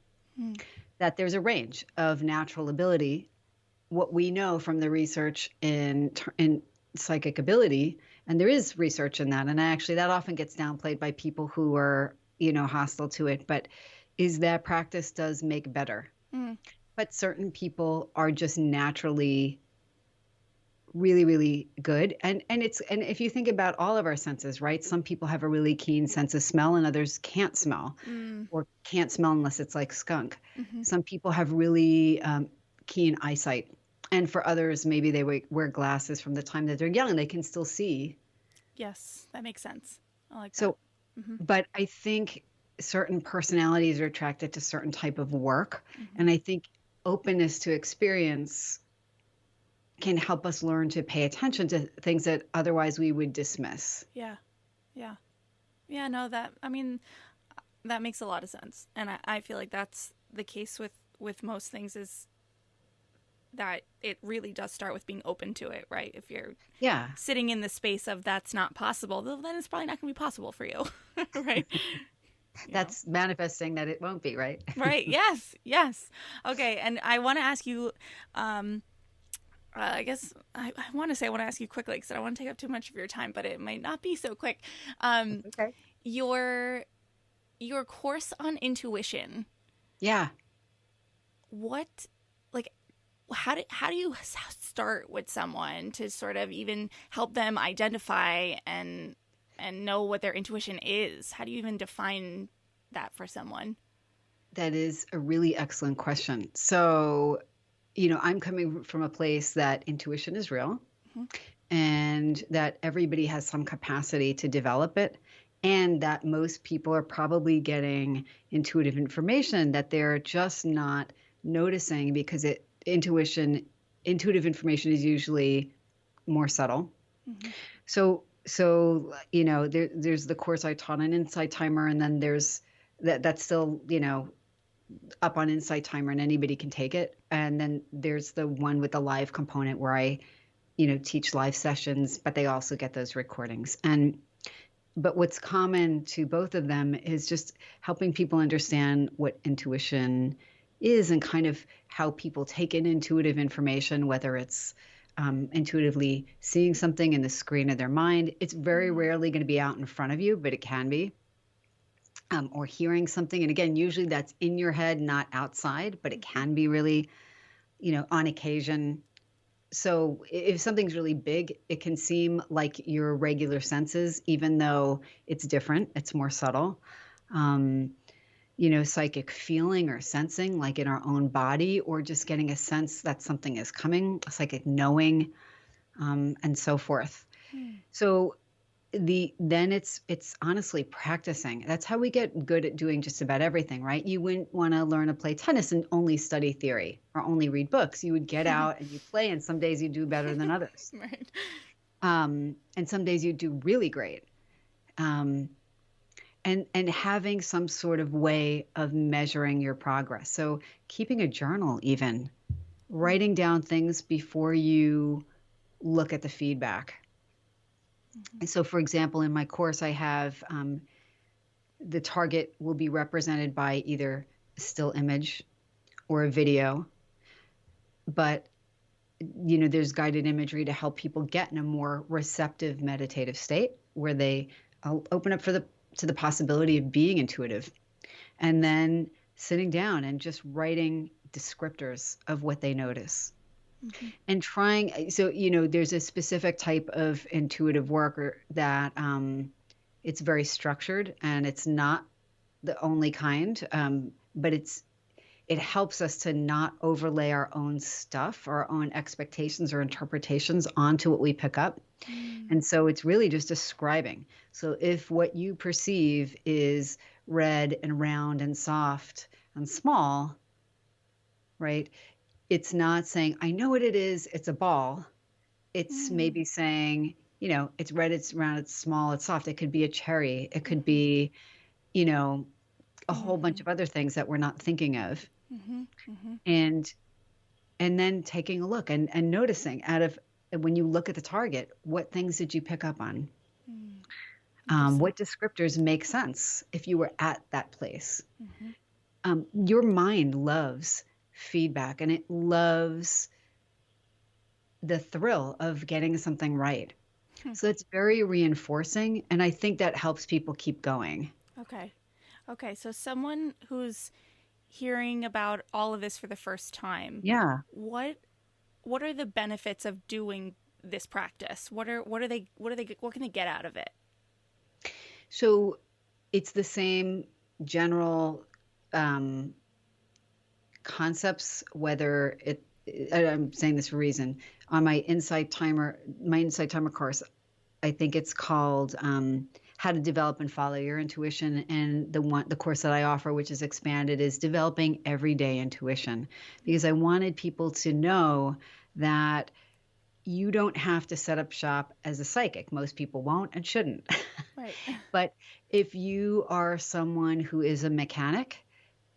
that there's a range of natural ability. What we know from the research in psychic ability, and there is research in that, and actually that often gets downplayed by people who are, hostile to it, but is that practice does make better. But certain people are just naturally really, really good. And if you think about all of our senses, right? Some people have a really keen sense of smell and others can't smell, or can't smell unless it's like skunk. Some people have really keen eyesight. And for others, maybe they wear glasses from the time that they're young and they can still see. Yes, that makes sense. I like that. So, but I think certain personalities are attracted to certain type of work. And I think openness to experience can help us learn to pay attention to things that otherwise we would dismiss. Yeah. No, that makes a lot of sense. And I feel like that's the case with most things, is that it really does start with being open to it, right? If you're sitting in the space of that's not possible, then it's probably not going to be possible for you, right? That's manifesting that it won't be, right? Right. Yes. Okay. And I want to ask you, I guess I want to ask you quickly, because I don't want to take up too much of your time, but it might not be so quick. Okay. Your course on intuition. Yeah. What, like, how do you start with someone to sort of even help them identify and know what their intuition is? How do you even define that for someone? That is a really excellent question. So, I'm coming from a place that intuition is real, and that everybody has some capacity to develop it, and that most people are probably getting intuitive information that they're just not noticing, because intuitive information is usually more subtle. So there's the course I taught on Insight Timer, and then there's that's still, up on Insight Timer and anybody can take it. And then there's the one with the live component where I, teach live sessions, but they also get those recordings. But what's common to both of them is just helping people understand what intuition is, and kind of how people take in intuitive information, whether it's intuitively seeing something in the screen of their mind. It's very rarely going to be out in front of you, but it can be. Or hearing something. And again, usually that's in your head, not outside, but it can be really, on occasion. So if something's really big, it can seem like your regular senses, even though it's different, it's more subtle. Psychic feeling or sensing, like in our own body, or just getting a sense that something is coming, psychic knowing, and so forth. So then it's honestly practicing. That's how we get good at doing just about everything, right? You wouldn't want to learn to play tennis and only study theory or only read books. You would get out and you play, and some days you do better than others. Right. And some days you do really great. And having some sort of way of measuring your progress. So keeping a journal, even writing down things before you look at the feedback. So, for example, in my course, I have the target will be represented by either a still image or a video. But there's guided imagery to help people get in a more receptive meditative state where they open up to the possibility of being intuitive. And then sitting down and just writing descriptors of what they notice. And trying, so, there's a specific type of intuitive work that it's very structured, and it's not the only kind, but it helps us to not overlay our own stuff, our own expectations or interpretations onto what we pick up. And so it's really just describing. So if what you perceive is red and round and soft and small, right? It's not saying, I know what it is, it's a ball. It's maybe saying, it's red, it's round, it's small, it's soft. It could be a cherry. It could be, a whole bunch of other things that we're not thinking of. And then taking a look and noticing when you look at the target, what things did you pick up on? What descriptors make sense if you were at that place? Your mind loves feedback, and it loves the thrill of getting something right. So it's very reinforcing, and I think that helps people keep going. Okay. So someone who's hearing about all of this for the first time, what are the benefits of doing this practice? What can they get out of it? So it's the same general concepts, whether I'm saying this for a reason. On my Insight Timer course, I think it's called How to Develop and Follow Your Intuition. And the course that I offer, which is expanded, is Developing Everyday Intuition, because I wanted people to know that you don't have to set up shop as a psychic. Most people won't and shouldn't. Right. But if you are someone who is a mechanic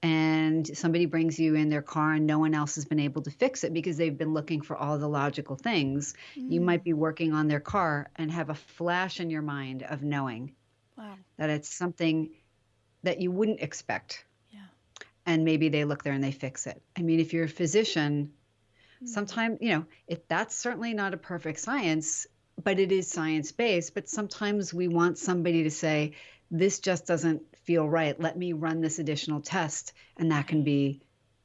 and somebody brings you in their car and no one else has been able to fix it because they've been looking for all the logical things, you might be working on their car and have a flash in your mind of knowing that it's something that you wouldn't expect. And maybe they look there and they fix it. I mean, if you're a physician, sometimes, that's certainly not a perfect science, but it is science-based. But sometimes we want somebody to say, this just doesn't feel right. Let me run this additional test. And that can be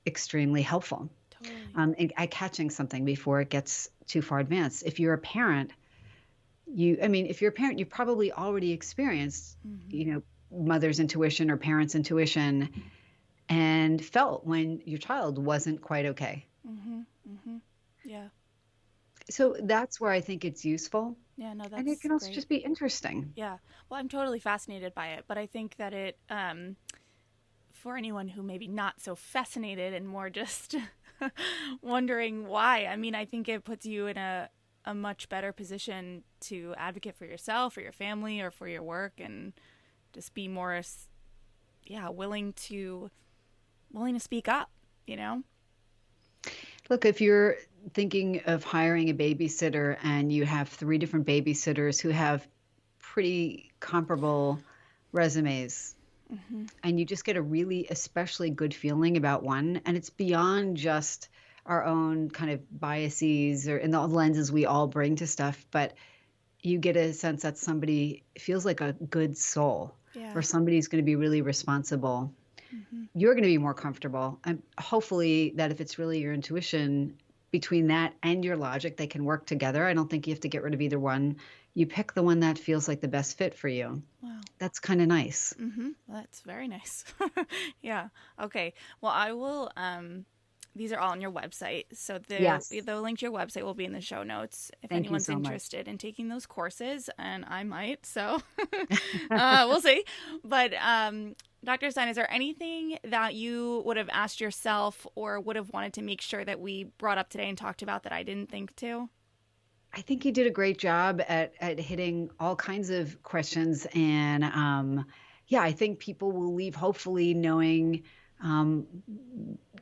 extremely helpful. Totally. At catching something before it gets too far advanced. If you're a parent, you've probably already experienced, mother's intuition or parents' intuition and felt when your child wasn't quite okay. Yeah. So that's where I think it's useful. Yeah, no, that's and it can also great. just be interesting. Yeah. Well, I'm totally fascinated by it, but I think that it, for anyone who maybe not so fascinated and more just wondering why, I think it puts you in a much better position to advocate for yourself or your family or for your work, and just be more, willing to speak up, Look, if you're thinking of hiring a babysitter and you have 3 different babysitters who have pretty comparable resumes, and you just get a really especially good feeling about one, and it's beyond just our own kind of biases and the lenses we all bring to stuff, but you get a sense that somebody feels like a good soul, or somebody's going to be really responsible. You're going to be more comfortable. And hopefully that if it's really your intuition, between that and your logic, they can work together. I don't think you have to get rid of either one. You pick the one that feels like the best fit for you. Wow. That's kind of nice. That's very nice. Yeah. Okay. Well, I will, these are all on your website. So the link to your website will be in the show notes if anyone's interested in taking those courses, and I might, so we'll see. But, Dr. Stein, is there anything that you would have asked yourself or would have wanted to make sure that we brought up today and talked about that I didn't think to? I think you did a great job at hitting all kinds of questions. And I think people will leave hopefully knowing,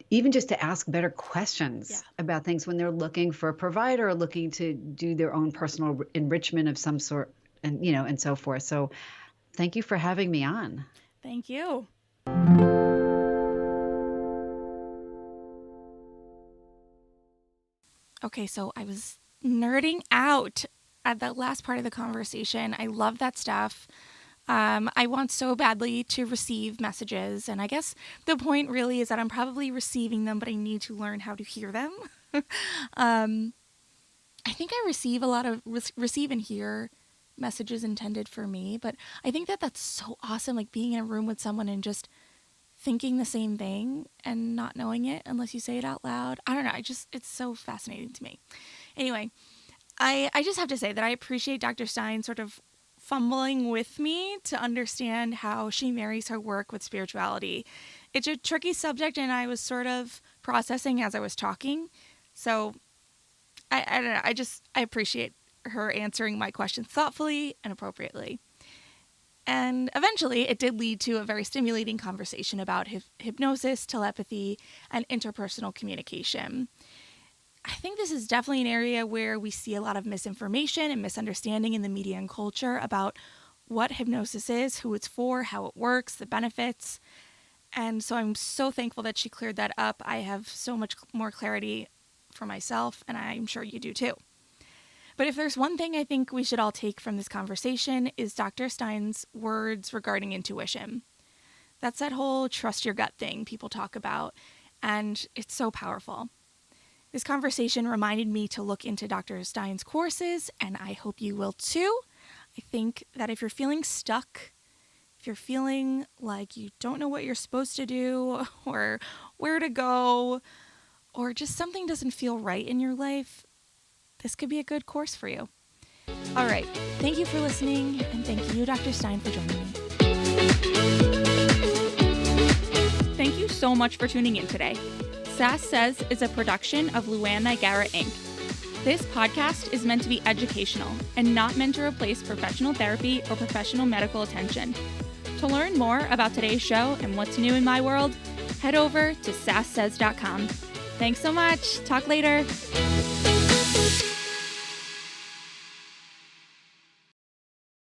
even just to ask better questions about things when they're looking for a provider or looking to do their own personal enrichment of some sort, and so forth. So thank you for having me on. Thank you. Okay, so I was nerding out at the last part of the conversation. I love that stuff. I want so badly to receive messages, and I guess the point really is that I'm probably receiving them, but I need to learn how to hear them. I think I receive a lot of receive and hear messages intended for me, but I think that that's so awesome, like being in a room with someone and just thinking the same thing and not knowing it unless you say it out loud. I don't know. It's so fascinating to me. Anyway, I just have to say that I appreciate Dr. Stein sort of fumbling with me to understand how she marries her work with spirituality. It's a tricky subject, and I was sort of processing as I was talking. So I don't know. I appreciate her answering my questions thoughtfully and appropriately. And eventually, it did lead to a very stimulating conversation about hypnosis, telepathy, and interpersonal communication. I think this is definitely an area where we see a lot of misinformation and misunderstanding in the media and culture about what hypnosis is, who it's for, how it works, the benefits. And so I'm so thankful that she cleared that up. I have so much more clarity for myself, and I'm sure you do too. But if there's one thing I think we should all take from this conversation is Dr. Stein's words regarding intuition. That's that whole trust your gut thing people talk about, and it's so powerful. This conversation reminded me to look into Dr. Stein's courses, and I hope you will too. I think that if you're feeling stuck, if you're feeling like you don't know what you're supposed to do or where to go, or just something doesn't feel right in your life, this could be a good course for you. All right. Thank you for listening, and thank you, Dr. Stein, for joining me. Thank you so much for tuning in today. Sass Says is a production of Luann Nigara, Inc. This podcast is meant to be educational and not meant to replace professional therapy or professional medical attention. To learn more about today's show and what's new in my world, head over to sasssays.com. Thanks so much. Talk later.